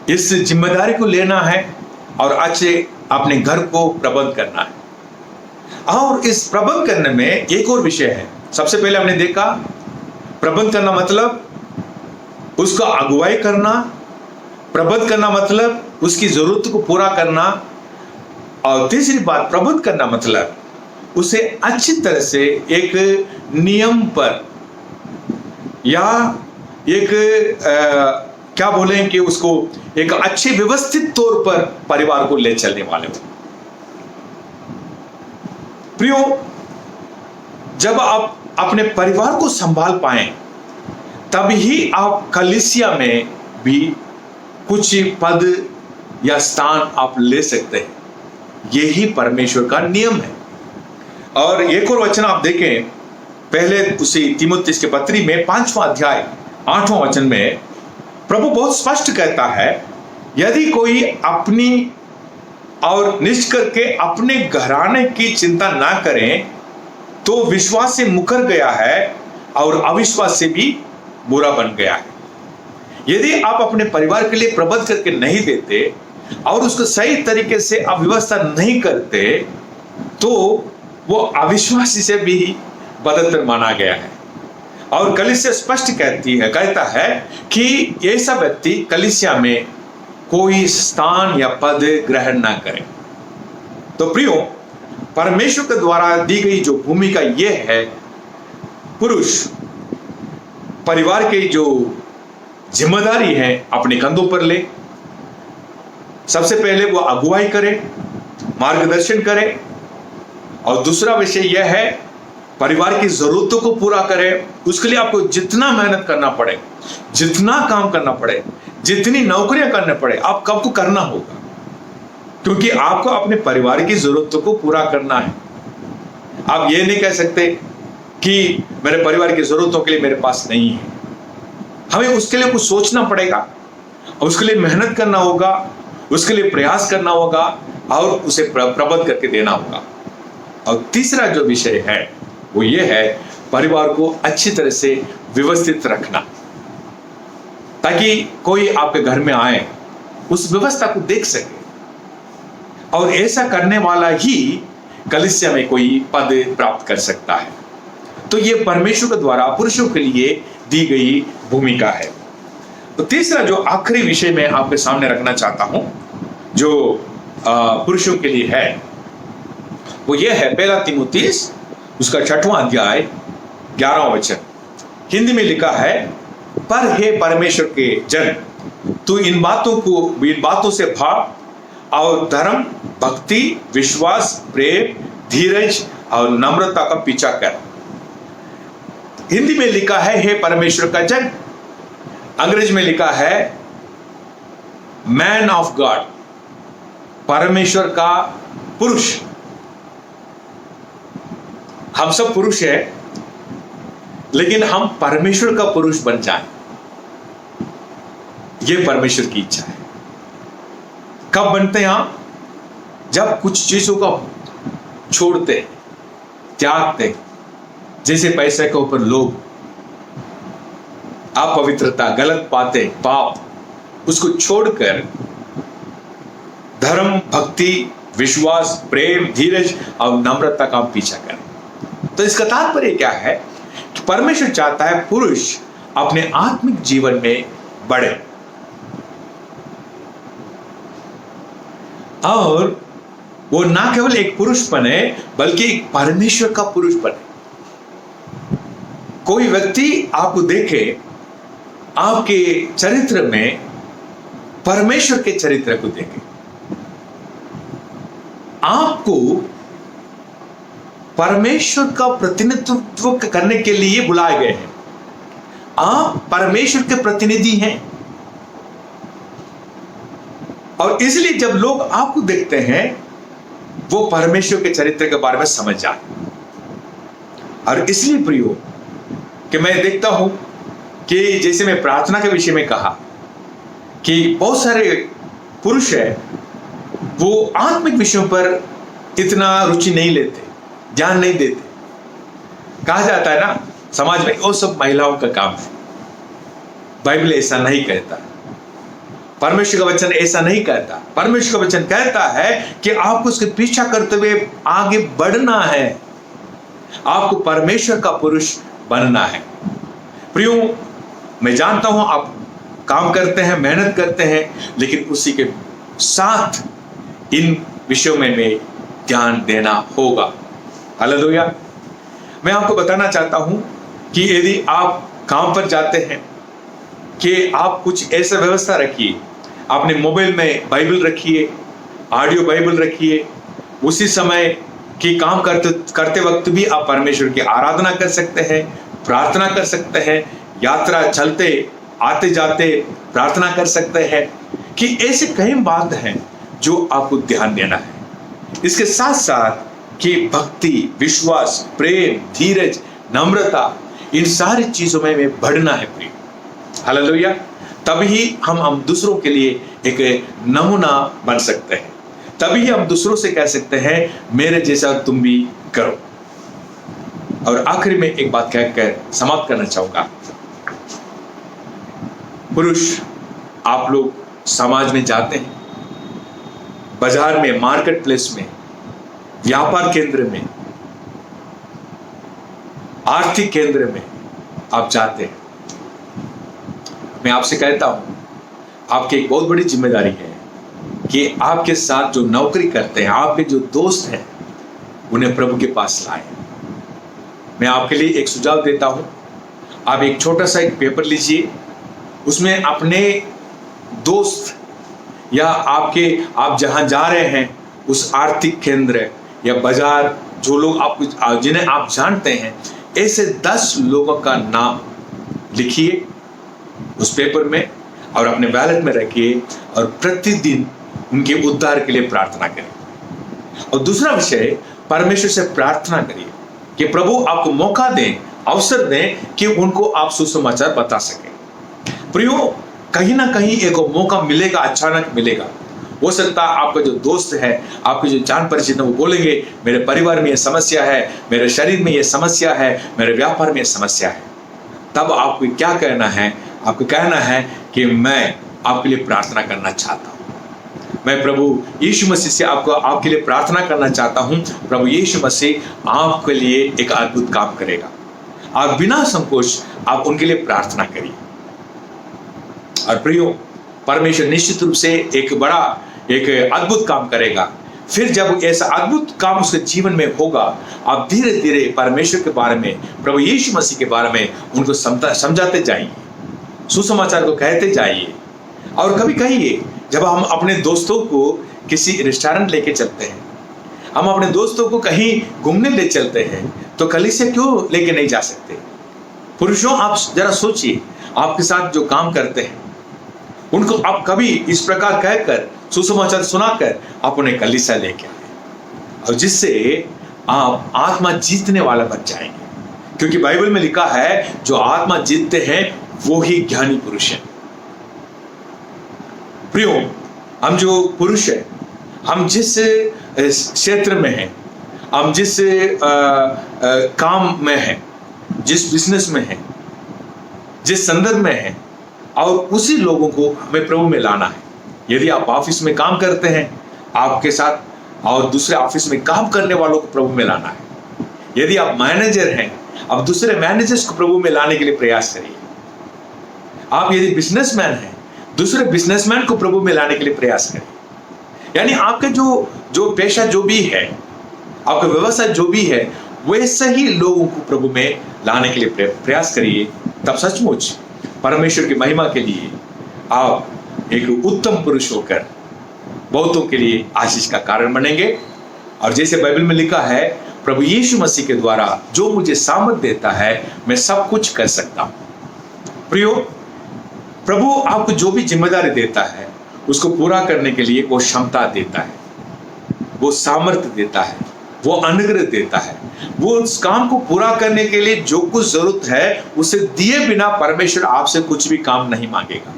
Speaker 4: इस जिम्मेदारी को लेना है और अच्छे अपने घर को प्रबंध करना है। और इस प्रबंध करने में एक और विषय है। सबसे पहले हमने देखा, प्रबंध करना मतलब उसका अगुवाई करना, प्रबंध करना मतलब उसकी जरूरत को पूरा करना, और तीसरी बात, प्रबंध करना मतलब उसे अच्छी तरह से एक नियम पर या एक क्या बोलें कि उसको एक अच्छे व्यवस्थित तौर पर परिवार को ले चलने वाले हो। प्रियो, जब आप अपने परिवार को संभाल पाएं तभी आप कलीसिया में भी कुछ पद या स्थान आप ले सकते हैं। यही परमेश्वर का नियम है। और एक और वचन आप देखें, पहले उसी तीमुथियुस के पत्री में 5वां अध्याय 8वां वचन में प्रभु बहुत स्पष्ट कहता है, यदि कोई अपनी और निश्चय करके अपने घराने की चिंता ना करें तो विश्वास से मुकर गया है और अविश्वास से भी बुरा बन गया है। यदि आप अपने परिवार के लिए प्रबंध करके नहीं देते और उसको सही तरीके से आप व्यवस्था नहीं करते तो वो अविश्वासी से भी बदतर माना गया है। और कलीसिया स्पष्ट कहता है कि ऐसा व्यक्ति कलीसिया में कोई स्थान या पद ग्रहण ना करे। तो प्रियो, परमेश्वर के द्वारा दी गई जो भूमिका यह है, पुरुष परिवार की जो जिम्मेदारी है अपने कंधों पर ले। सबसे पहले वो अगुवाई करे, मार्गदर्शन करे, और दूसरा विषय यह है परिवार की जरूरतों को पूरा करे। उसके लिए आपको जितना मेहनत करना पड़े, जितना काम करना पड़े, जितनी नौकरियां करने पड़े, आप कब को करना होगा, क्योंकि आपको अपने परिवार की जरूरतों को पूरा करना है। आप ये नहीं कह सकते कि मेरे परिवार की जरूरतों के लिए मेरे पास नहीं है। हमें उसके लिए कुछ सोचना पड़ेगा, उसके लिए मेहनत करना होगा, उसके लिए प्रयास करना होगा और उसे प्रबंध करके देना होगा। और तीसरा जो विषय है वो ये है, परिवार को अच्छी तरह से व्यवस्थित रखना, ताकि कोई आपके घर में आए उस व्यवस्था को देख सके। और ऐसा करने वाला ही कलीसिया में कोई पद प्राप्त कर सकता है। तो ये परमेश्वर के द्वारा पुरुषों के लिए दी गई भूमिका है। तो तीसरा जो आखिरी विषय मैं आपके सामने रखना चाहता हूं, जो पुरुषों के लिए है, वो ये है 1 तीमुथियुस उसका 6वां अध्याय 11वां वचन। हिंदी में लिखा है, पर हे परमेश्वर के जन, तू इन बातों से भाव और धर्म, भक्ति, विश्वास, प्रेम, धीरज और नम्रता का पीछा कर। हिंदी में लिखा है हे परमेश्वर का जन, अंग्रेजी में लिखा है मैन ऑफ गॉड, परमेश्वर का पुरुष। हम सब पुरुष हैं, लेकिन हम परमेश्वर का पुरुष बन जाएं, यह परमेश्वर की इच्छा है। कब बनते हैं आप? जब कुछ चीजों को छोड़ते हैं, त्यागते हैं, जैसे पैसे के ऊपर लोभ, अपवित्रता, गलत बातें, पाप, उसको छोड़कर धर्म, भक्ति, विश्वास, प्रेम, धीरज और नम्रता का पीछा करें। तो इसका तात्पर्य क्या है कि परमेश्वर चाहता है पुरुष अपने आत्मिक जीवन में बढ़े और वो ना केवल एक पुरुष बने बल्कि एक परमेश्वर का पुरुष बने। कोई व्यक्ति आपको देखे आपके चरित्र में परमेश्वर के चरित्र को देखे। आपको परमेश्वर का प्रतिनिधित्व करने के लिए बुलाए गए हैं। आप परमेश्वर के प्रतिनिधि हैं और इसलिए जब लोग आपको देखते हैं वो परमेश्वर के चरित्र के बारे में समझ जाते। और इसलिए प्रियो कि मैं देखता हूं कि जैसे मैं प्रार्थना के विषय में कहा कि बहुत सारे पुरुष हैं वो आत्मिक विषयों पर इतना रुचि नहीं लेते, ध्यान नहीं देते। कहा जाता है ना समाज में वो सब महिलाओं का काम है। बाइबल ऐसा नहीं कहता, परमेश्वर का वचन ऐसा नहीं कहता। परमेश्वर का वचन कहता है कि आपको उसके पीछा करते हुए आगे बढ़ना है, आपको परमेश्वर का पुरुष बनना है। प्रियो, मैं जानता हूं आप काम करते हैं, मेहनत करते हैं, लेकिन उसी के साथ इन विषयों में ध्यान देना होगा। हालेलुया। मैं आपको बताना चाहता हूं कि यदि आप काम पर जाते हैं कि आप कुछ ऐसा व्यवस्था रखिए, अपने मोबाइल में बाइबल रखिए, ऑडियो बाइबल रखिए। उसी समय की काम करते वक्त भी आप परमेश्वर की आराधना कर सकते हैं, प्रार्थना कर सकते हैं, यात्रा चलते आते जाते प्रार्थना कर सकते हैं। कि ऐसे कई बात हैं जो आपको ध्यान देना है। इसके साथ साथ कि भक्ति, विश्वास, प्रेम, धीरज, नम्रता, इन सारी चीजों में बढ़ना है प्रिय। हालेलुया। तभी हम दूसरों के लिए एक नमूना बन सकते हैं। तभी हम दूसरों से कह सकते हैं मेरे जैसा तुम भी करो। और आखिरी में एक बात कहकर समाप्त करना चाहूंगा। पुरुष, आप लोग समाज में जाते हैं, बाजार में, मार्केट प्लेस में, व्यापार केंद्र में, आर्थिक केंद्र में आप जाते हैं। मैं आपसे कहता हूं आपकी एक बहुत बड़ी जिम्मेदारी है कि आपके साथ जो नौकरी करते हैं, आपके जो दोस्त हैं, उन्हें प्रभु के पास लाएं। मैं आपके लिए एक सुझाव देता हूं। आप एक छोटा सा एक पेपर लीजिए, उसमें अपने दोस्त या आप जहां जा रहे हैं उस आर्थिक केंद्र या बाजार, जो लोग जिन्हें आप जानते हैं, ऐसे 10 लोगों का नाम लिखिए उस पेपर में और अपने वैलेट में रखिए और प्रतिदिन उनके उद्धार के लिए प्रार्थना करें। और दूसरा विषय, परमेश्वर से प्रार्थना करिए कि प्रभु आपको मौका दें, अवसर दें कि उनको आप सुसमाचार बता सकें। प्रियो, कहीं ना कहीं एक मौका मिलेगा, अचानक मिलेगा। हो सकता है आपका जो दोस्त है, आपके जो जान परिचित है, वो बोलेंगे मेरे परिवार में ये समस्या है, मेरे शरीर में ये समस्या है, मेरे व्यापार में ये समस्या है। तब आपको क्या कहना है? आपको कहना है कि मैं आपके लिए प्रार्थना करना चाहता हूं। मैं प्रभु यीशु मसीह से आपके लिए प्रार्थना करना चाहता हूं। प्रभु यीशु मसीह आपके लिए एक अद्भुत काम करेगा। आप बिना संकोच आप उनके लिए प्रार्थना करिए। और प्रियो, परमेश्वर निश्चित रूप से एक अद्भुत काम करेगा। फिर जब ऐसा अद्भुत काम उसके जीवन में होगा, आप धीरे धीरे परमेश्वर के बारे में, प्रभु यीशु मसीह के बारे में उनको समझाते जाइए, सुसमाचार को कहते जाइए। और कभी कहिए, जब हम अपने दोस्तों को किसी रेस्टोरेंट लेके चलते हैं, हम अपने दोस्तों को कहीं घूमने ले चलते हैं, तो कलीसिया क्यों लेके नहीं जा सकते? पुरुषों, आप जरा सोचिए, आपके साथ जो काम करते हैं उनको आप कभी इस प्रकार कहकर, सुसमाचार सुनाकर आप उन्हें कलीसिया लेके आए, और जिससे आप आत्मा जीतने वाला बन जाएंगे। क्योंकि बाइबल में लिखा है जो आत्मा जीतते हैं वो ही ज्ञानी पुरुष है। प्रियो, हम जो पुरुष है, हम जिस क्षेत्र में हैं, हम जिस काम में हैं, जिस बिजनेस में हैं, जिस संदर्भ में हैं, और उसी लोगों को हमें प्रभु में लाना है। यदि आप ऑफिस में काम करते हैं, आपके साथ और दूसरे ऑफिस में काम करने वालों को प्रभु में लाना है। यदि आप मैनेजर हैं, अब दूसरे मैनेजर्स को प्रभु में लाने के लिए प्रयास करिए। आप यदि बिजनेसमैन हैं, दूसरे बिजनेसमैन को प्रभु में लाने के लिए प्रयास करिए। यानी आपका जो पेशा जो भी है, आपका व्यवसाय जो भी है, वैसे ही लोगों को प्रभु में लाने के लिए प्रयास करिए। तब सचमुच परमेश्वर की महिमा के लिए आप एक उत्तम पुरुष होकर बहुतों के लिए आशीष का कारण बनेंगे। और जैसे बाइबल में लिखा है, प्रभु यीशु मसीह के द्वारा जो मुझे सामर्थ देता है, मैं सब कुछ कर सकता हूं। प्रियो, प्रभु आपको जो भी जिम्मेदारी देता है, उसको पूरा करने के लिए वो क्षमता देता है, वो सामर्थ्य देता है, वो अनुग्रह देता है। वो उस काम को पूरा करने के लिए जो कुछ जरूरत है, उसे दिए बिना परमेश्वर आपसे कुछ भी काम नहीं मांगेगा।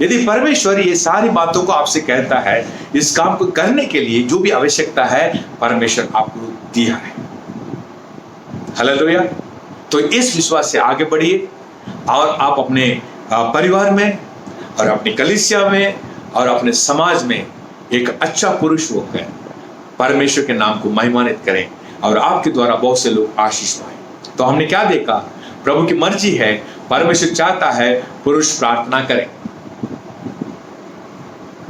Speaker 4: यदि परमेश्वर ये सारी बातों को आपसे कहता है, इस काम को करने के लिए जो भी आवश्यकता है, परमेश्वर आपको दिया है। हालेलुया। तो इस विश्वास से आगे बढ़िए और आप अपने परिवार में और अपनी कलीसिया में और अपने समाज में एक अच्छा पुरुष होकर परमेश्वर के नाम को महिमान्वित करें और आपके द्वारा बहुत से लोग आशीष पाएं। तो हमने क्या देखा? प्रभु की मर्जी है, परमेश्वर चाहता है पुरुष प्रार्थना करें,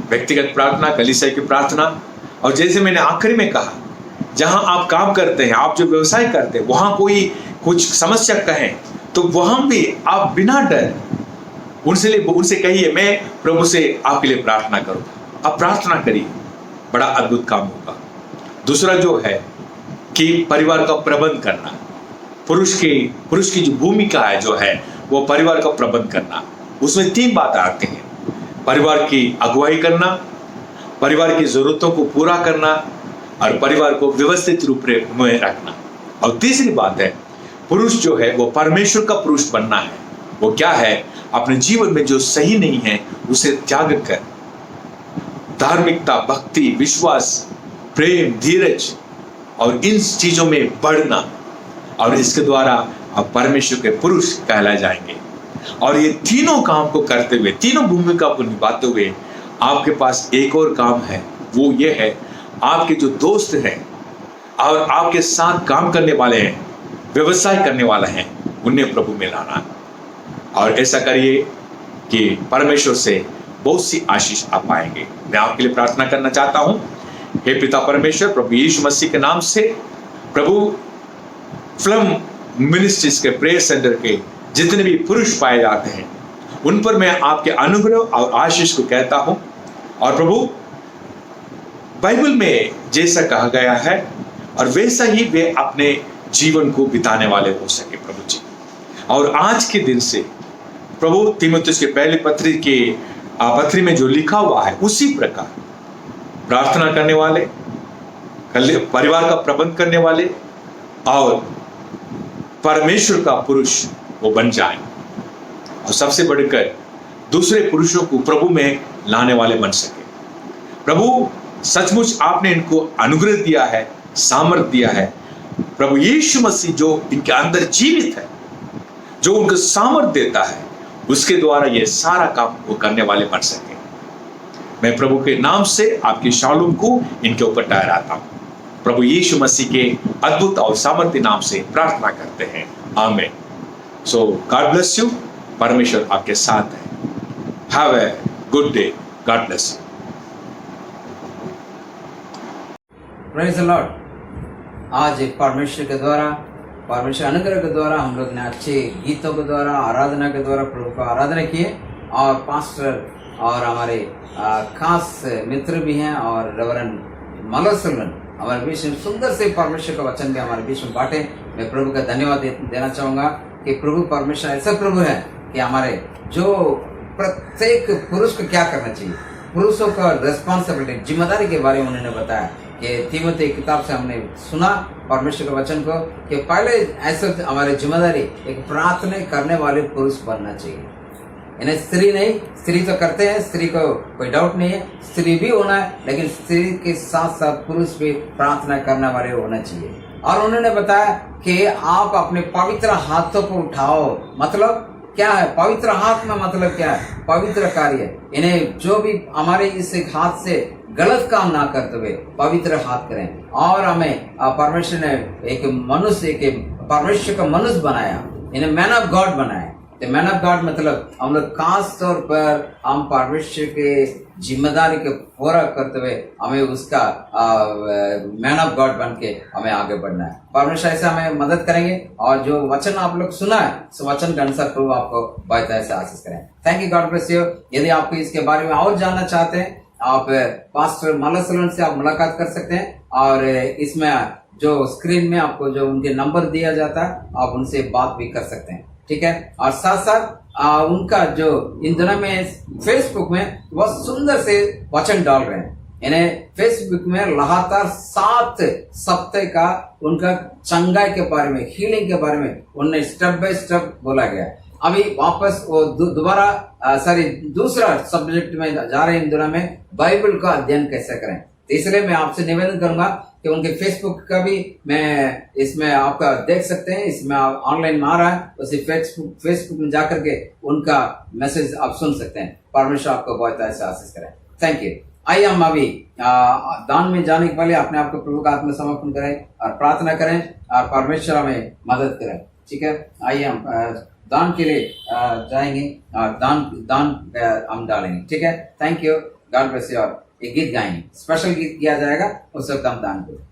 Speaker 4: व्यक्तिगत प्रार्थना, कलीसिया की प्रार्थना। और जैसे मैंने आखिरी में कहा, जहां आप काम करते हैं, आप जो व्यवसाय करते हैं, वहां कोई कुछ समस्या कहें तो वहां भी आप बिना डर उनसे कहिए, मैं प्रभु से आपके लिए प्रार्थना करूंगा। आप प्रार्थना करिए, बड़ा अद्भुत काम होगा। दूसरा जो है कि परिवार का प्रबंध करना, पुरुष की जो भूमिका है जो है वो परिवार का प्रबंध करना। उसमें 3 बातें आती हैं: परिवार की अगुवाई करना, परिवार की जरूरतों को पूरा करना और परिवार को व्यवस्थित रूप में रखना। और तीसरी बात है, पुरुष जो है वो परमेश्वर का पुरुष बनना है। वो क्या है? अपने जीवन में जो सही नहीं है उसे त्याग कर धार्मिकता, भक्ति, विश्वास, प्रेम, धीरज और इन चीजों में बढ़ना, और इसके द्वारा आप परमेश्वर के पुरुष कहलाए जाएंगे। और ये तीनों काम को करते हुए, तीनों भूमिका को निभाते हुए आपके पास एक और काम है। वो ये है, आपके जो दोस्त हैं और आपके साथ काम करने वाले हैं, व्यवसाय करने वाले हैं, उन्हें प्रभु में लाना। और ऐसा करिए कि परमेश्वर से बहुत सी आशीष आप पाएंगे। मैं आपके लिए प्रार्थना करना चाहता हूं। हे पिता परमेश्वर, प्रभु यीशु मसीह के नाम से, प्रभु फिल्म मिनिस्ट्रीज के प्रेयर सेंटर के जितने भी पुरुष पाए जाते हैं, उन पर मैं आपके अनुग्रह और आशीष को कहता हूं। और प्रभु, बाइबल में जैसा कहा गया है और वैसा ही वे अपने जीवन को बिताने वाले हो सके प्रभु जी। और आज के दिन से प्रभु, तीमुथियुस के पहले पत्री में जो लिखा हुआ है, उसी प्रकार प्रार्थना करने वाले, परिवार का प्रबंध करने वाले और परमेश्वर का पुरुष वो बन जाएं। और सबसे बढ़कर दूसरे पुरुषों को प्रभु में लाने वाले बन सके। प्रभु, सचमुच आपने इनको अनुग्रह दिया है, सामर्थ दिया है। प्रभु यीशु मसीह जो इनके अंदर जीवित है, जो उनको सामर्थ देता है, उसके द्वारा ये सारा काम वो करने वाले बन सके। मैं प्रभु के नाम से आपकी शालूम को इनके ऊपर ठहराता हूं। प्रभु यीशु मसीह के अद्भुत और सामर्थ्य नाम से प्रार्थना करते हैं, आमीन। सो गॉड ब्लेस यू। परमेश्वर आपके साथ है। Have a good day. God bless you.
Speaker 1: Praise the Lord. आज परमेश्वर के द्वारा, परमेश्वर अनुग्रह के द्वारा हम लोग ने अच्छे गीतों के द्वारा, आराधना के द्वारा प्रभु को आराधना किए। और पास्टर और हमारे खास मित्र भी हैं और रेवरेंड मलसलन हमारे बीच में सुंदर से परमेश्वर का वचन भी हमारे बीच में बांटे। मैं प्रभु का धन्यवाद देना चाहूंगा कि प्रभु परमेश्वर ऐसा प्रभु है कि हमारे जो प्रत्येक पुरुष को क्या करना चाहिए, पुरुषों का रेस्पॉन्सिबिलिटी, जिम्मेदारी के बारे में उन्होंने बताया कि तीमुथियुस किताब से हमने सुना परमेश्वर के वचन को कि पहले ऐसा हमारी जिम्मेदारी एक प्रार्थना करने वाले पुरुष बनना चाहिए। इन्हें स्त्री नहीं, स्त्री तो करते हैं, स्त्री को कोई डाउट नहीं है, स्त्री भी होना है, लेकिन स्त्री के साथ साथ पुरुष भी प्रार्थना करने वाले होना चाहिए। और उन्होंने बताया कि आप अपने पवित्र हाथों को उठाओ। मतलब क्या है पवित्र हाथ में? मतलब क्या है? पवित्र कार्य। इन्हें जो भी हमारे इस एक हाथ से गलत काम ना करते हुए पवित्र हाथ करें। और हमें परमेश्वर ने एक मनुष्य के परमेश्वर का मनुष्य बनाया, इन्हें मैन ऑफ गॉड बनाया। तो मैन ऑफ गॉड मतलब हम लोग खास तौर पर हम परमेश्वर के जिम्मेदारी को पूरा करते हुए हमें उसका मैन ऑफ गॉड बन के हमें आगे बढ़ना है। परमेश्वर ऐसे हमें मदद करेंगे और जो वचन आप लोग सुना है उस वचन के अनुसार प्रभु आपको बहुत ऐसे आशीष करें। Thank you, God bless you. यदि आपको इसके बारे में और जानना चाहते हैं आप पास्टर मालासलन से आप मुलाकात कर सकते हैं। और इसमें जो स्क्रीन में आपको जो उनके नंबर दिया जाता है आप उनसे बात भी कर सकते हैं, ठीक है। और साथ साथ उनका जो इन दिनों में फेसबुक में बहुत सुंदर से वचन डाल रहे हैं। इन्हें फेसबुक में लगातार 7 सप्ताह का उनका चंगाई के बारे में, हीलिंग के बारे में उन्हें स्टेप बाय स्टेप बोला गया है। अभी वापस वो दोबारा दूसरा सब्जेक्ट में जा रहे हैं इन दिनों में, बाइबल का अध्ययन कैसे करें। तो इसलिए मैं आपसे निवेदन करूंगा कि उनके फेसबुक का भी मैं इसमें आपका देख सकते हैं, इसमें ऑनलाइन में आ रहा है, उसी फेसबुक में जाकर के उनका मैसेज आप सुन सकते हैं। परमेश्वर आपको बहुत ऐसे आशीष करें। Thank you. आइए हम अभी दान में जाने के पहले अपने आप को प्रभु का आत्म समर्पण करें और प्रार्थना करें और परमेश्वर हमें मदद करें, ठीक है। आइए हम दान के लिए जाएंगे और दान हम डालेंगे, ठीक है। Thank you, God bless you. और एक गीत गाएंगे, स्पेशल गीत किया जाएगा, उस वक्त हम दान करें।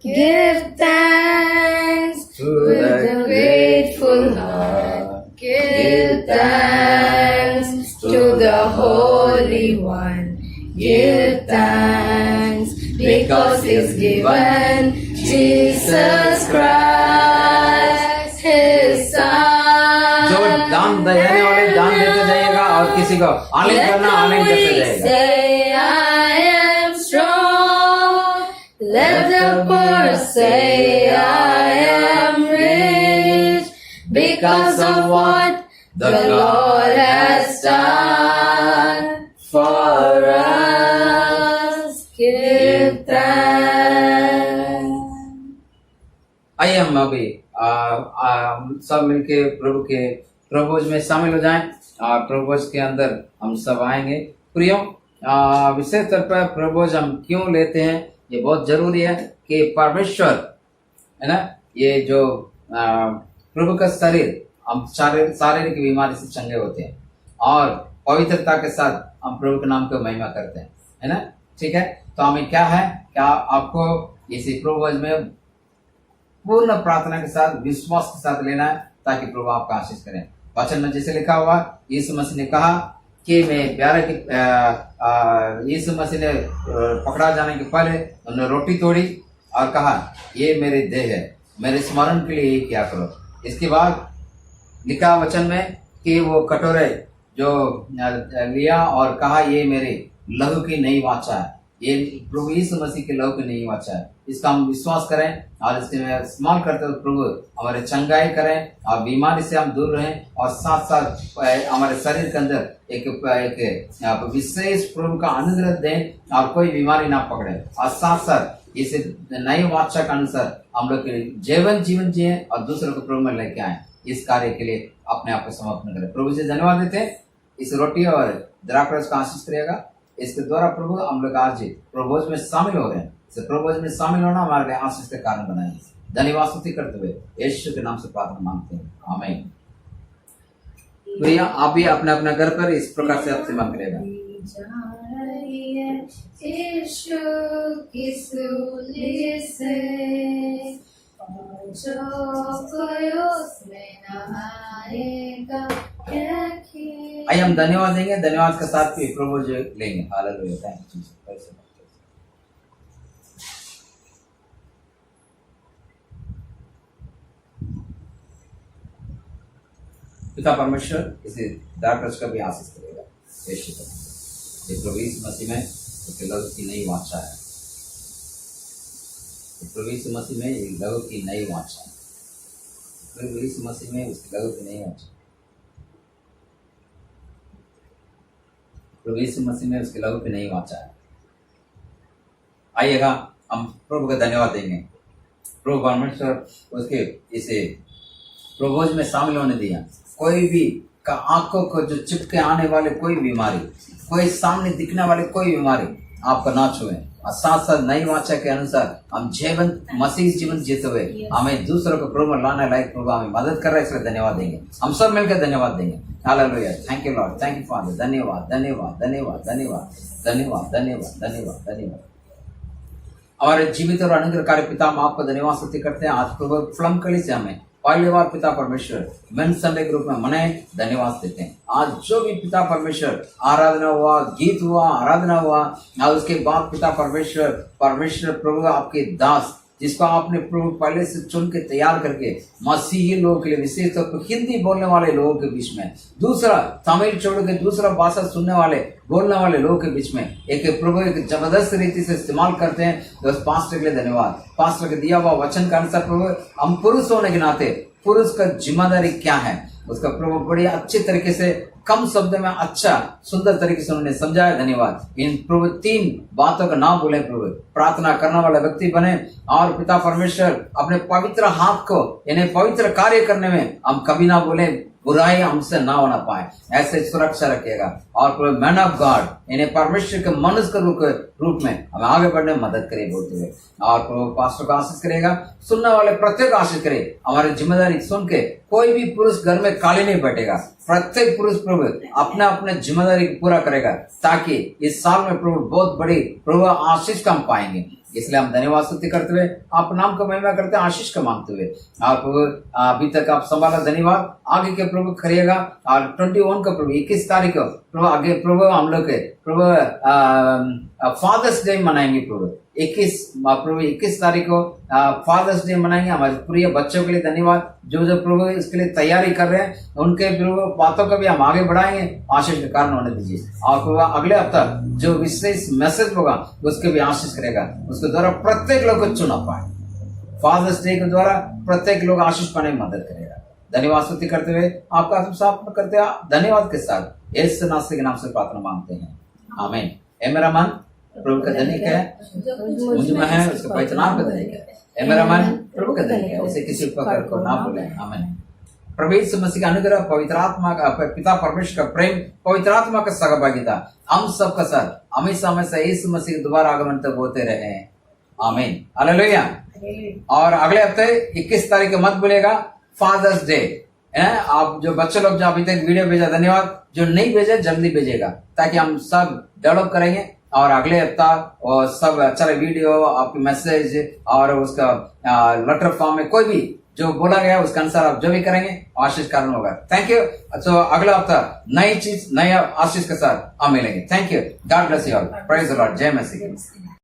Speaker 2: Give thanks to the grateful heart. Give thanks to the Holy One. Give thanks because He's given Jesus Christ, His Son.
Speaker 1: जो दान देने वाले दान देते जाइएगा और किसी को ऑनलाइन करना ऑनलाइन करते जाइएगा।
Speaker 2: Say I am strong. Let the poor say I am rich because of what the Lord has done for us. Give thanks.
Speaker 1: आइए हम अभी सब मिलके प्रभु के प्रभुज में शामिल हो जाएं और प्रभुज के अंदर हम सब आएंगे। प्रियो, विशेष तौर पर प्रभुज हम क्यों लेते हैं, ये बहुत जरूरी है कि परमेश्वर है ना, ये जो प्रभु का शरीर, हम शारीरिक बीमारी से चंगे होते हैं और पवित्रता के साथ हम प्रभु के नाम को महिमा करते हैं, है ना, ठीक है। तो हमें क्या है, क्या आपको इसी प्रभुज में पूर्ण प्रार्थना के साथ विश्वास के साथ लेना है ताकि प्रभु आपका आशीष करें। वचन में जैसे लिखा हुआ, यीशु मसीह ने कहा कि मैं प्यारे की यीशु मसीह ने पकड़ा जाने के पहले उन्होंने रोटी तोड़ी और कहा ये मेरे देह है, मेरे स्मरण के लिए ये क्या करो। इसके बाद लिखा वचन में कि वो कटोरे जो लिया और कहा ये मेरे लहू की नई वाचा है, ये प्रभु यीशु मसीह के लहू की नई वाचा है। इसका हम विश्वास करें और इसके में इस्तेमाल करते हुए प्रभु हमारे चंगाई करें और बीमारी से हम दूर रहें और साथ साथ हमारे शरीर के अंदर एक विशेष प्रभु का अनुग्रह दें और कोई बीमारी ना पकड़े और साथ साथ इस नई वाचा के अनुसार हम लोग जीवन जिए और दूसरों को प्रभु में लेके आए। इस कार्य के लिए अपने आप को समर्पण करें। प्रभु से धन्यवाद देते हैं। इस रोटी और द्राक्षरस का आशीष करेगा। इसके द्वारा प्रभु हम लोग आज प्रभुज में शामिल हो रहे हैं। प्रभुज में शामिल होना हमारे लिए आशीष का कारण बनाएंगे। धन्यवाद स्तुति करते हुए यीशु के नाम से प्रार्थना मांगते हैं, आमीन। भैया आप भी अपने अपने घर पर इस प्रकार से आपसे मांग करेगा।
Speaker 2: यीशु की सूली से और जो कोई उसमें नहाएगा।
Speaker 1: आइए हम धन्यवाद देंगे, धन्यवाद के साथ भी प्रभु जो लेंगे। Hallelujah, thank you. पिता परमेश्वर इसे दाखरस का भी आशीष करेगा। यीशु का ये प्रभु यीशु मसीह में उसके लहू की नई वाचा है। प्रभु यीशु मसीह में एक लहू की नई वाचा है। प्रभु यीशु मसीह में उसके लहू की नई वाचा। प्रभु यीशु मसीह ने उसके लहू पे नहीं वाचा है। आइएगा हम प्रभु का धन्यवाद देंगे। प्रभु परमेश्वर उसके इसे प्रभोज में शामिल होने दिया। कोई भी का आंखों को जो चिपके आने वाले कोई बीमारी, कोई सामने दिखने वाले कोई बीमारी आपका ना छुए, और साथ साथ नई वाचा के अनुसार हम जीवन मसीह जीवन जीते हुए हमें दूसरों को प्रभु लाने लायक प्रभु हमें मदद कर रहा है, इसलिए धन्यवाद देंगे। हम सब मिलकर धन्यवाद देंगे। Hallelujah, thank you Lord, thank you father, धन्यवाद धन्यवाद धन्यवाद धन्यवाद धन्यवाद धन्यवाद धन्यवाद धन्यवाद। हमारे जीवित और अनुग्रहकारी पिता, हम आपको धन्यवाद स्तुति करते हैं। आज प्रभु फ्लम कली से हमें पहली बार पिता परमेश्वर मेन संडे के रूप में मनाए, धन्यवाद देते हैं। आज जो भी पिता परमेश्वर आराधना हुआ, गीत हुआ, आराधना हुआ, और उसके बाद पिता परमेश्वर प्रभु आपके दास जिसको आपने प्रभु पहले से चुन के तैयार करके मसीही लोगों के लिए, विशेष तौर पर हिंदी बोलने वाले लोगों के बीच में, दूसरा तमिल छोड़ के दूसरा भाषा सुनने वाले बोलने वाले लोगों के बीच में एक प्रभु एक जबरदस्त रीति से इस्तेमाल करते हैं। तो उस पास्टर के लिए धन्यवाद। पास्टर के दिया हुआ वचन का अनुसार प्रभु हम पुरुष होने के नाते पुरुष का जिम्मेदारी क्या है उसका प्रभु बड़ी अच्छे तरीके से कम शब्द में अच्छा सुंदर तरीके से उन्होंने समझाया। धन्यवाद। इन प्रभु 3 बातों का नाम बोले, प्रभु प्रार्थना करने वाला व्यक्ति बने, और पिता परमेश्वर अपने पवित्र हाथ को यानी पवित्र कार्य करने में हम कभी ना बोले बुराई हमसे ना होना पाए, ऐसे सुरक्षा रखिएगा। और मैन ऑफ गॉड यानी परमेश्वर के मनुष्य के रूप में हमें आगे बढ़ने में मदद करे बोलते हुए, और प्रभु पास्टर को आशीष करेगा, सुनने वाले प्रत्येक आशीष करे। हमारी जिम्मेदारी सुन के कोई भी पुरुष घर में खाली नहीं बैठेगा। प्रत्येक पुरुष प्रभु अपने अपने जिम्मेदारी पूरा करेगा, ताकि इस साल में प्रभु बहुत बड़ी प्रभु आशीष का हम पाएंगे। इसलिए हम धन्यवाद स्तुति करते हुए आप नाम का महिमा करते हैं, आशीष का मांगते हुए। आप अभी तक आप संभाला, धन्यवाद। आगे के प्रभु करिएगा। और 21 का प्रभु 21 तारीख को प्रभु आगे प्रभु हम लोग के प्रभु फादर्स डे मनाएंगे। प्रभु 21 तारीख को फादर्स डे मनाएंगे। हमारे प्रिय बच्चों के लिए धन्यवाद, जो प्रभु इसके लिए तैयारी कर रहे हैं, उनके प्रभु बातों को भी हम आगे बढ़ाएंगे, आशीष के कारण होने दीजिए। और प्रभु अगले हफ्ता जो विशेष मैसेज होगा उसके भी आशीष करेगा, उसके द्वारा प्रत्येक लोग को चुना पाए। फादर्स डे के द्वारा प्रत्येक लोग आशीष पाने में मदद करेगा। धन्यवाद स्तुति करते हुए आपका समापन करते हैं धन्यवाद के साथ यीशु नासरी के नाम से प्रार्थना मांगते हैं, आमीन। ए मेरा मन प्रभु का धनिक है, मुझ में है उसके पवित्र नाम का धनिक है। ए मेरा मन प्रभु का धनिक है, उसे किसी प्रकार को ना भूलें, आमीन। प्रभु यीशु मसीह का अनुग्रह, पवित्र आत्मा का, पिता परमेश्वर का प्रेम, पवित्र आत्मा का सहभागिता हम सबका साथ हमेशा हमेशा यीशु मसीह दोबारा आगमन तक होते रहे, आमीन। हालेलुया। और अगले हफ्ते 21 तारीख को मत भूलिएगा फादर्स डे है। आप जो बच्चे लोग जो अभी तक वीडियो भेजा धन्यवाद, जो नहीं भेजे जल्दी भेजेगा, ताकि हम सब डेवलप करेंगे। और अगले हफ्ता और सब अच्छा वीडियो, आपके मैसेज और उसका लेटर फॉर्म में कोई भी जो बोला गया उसके अनुसार आप जो भी करेंगे आशीष कारण होगा। Thank you. तो अगला हफ्ता नई चीज नया आशीष के साथ हम मिलेंगे। Thank you. God bless you all. Praise the Lord. जय मसीह।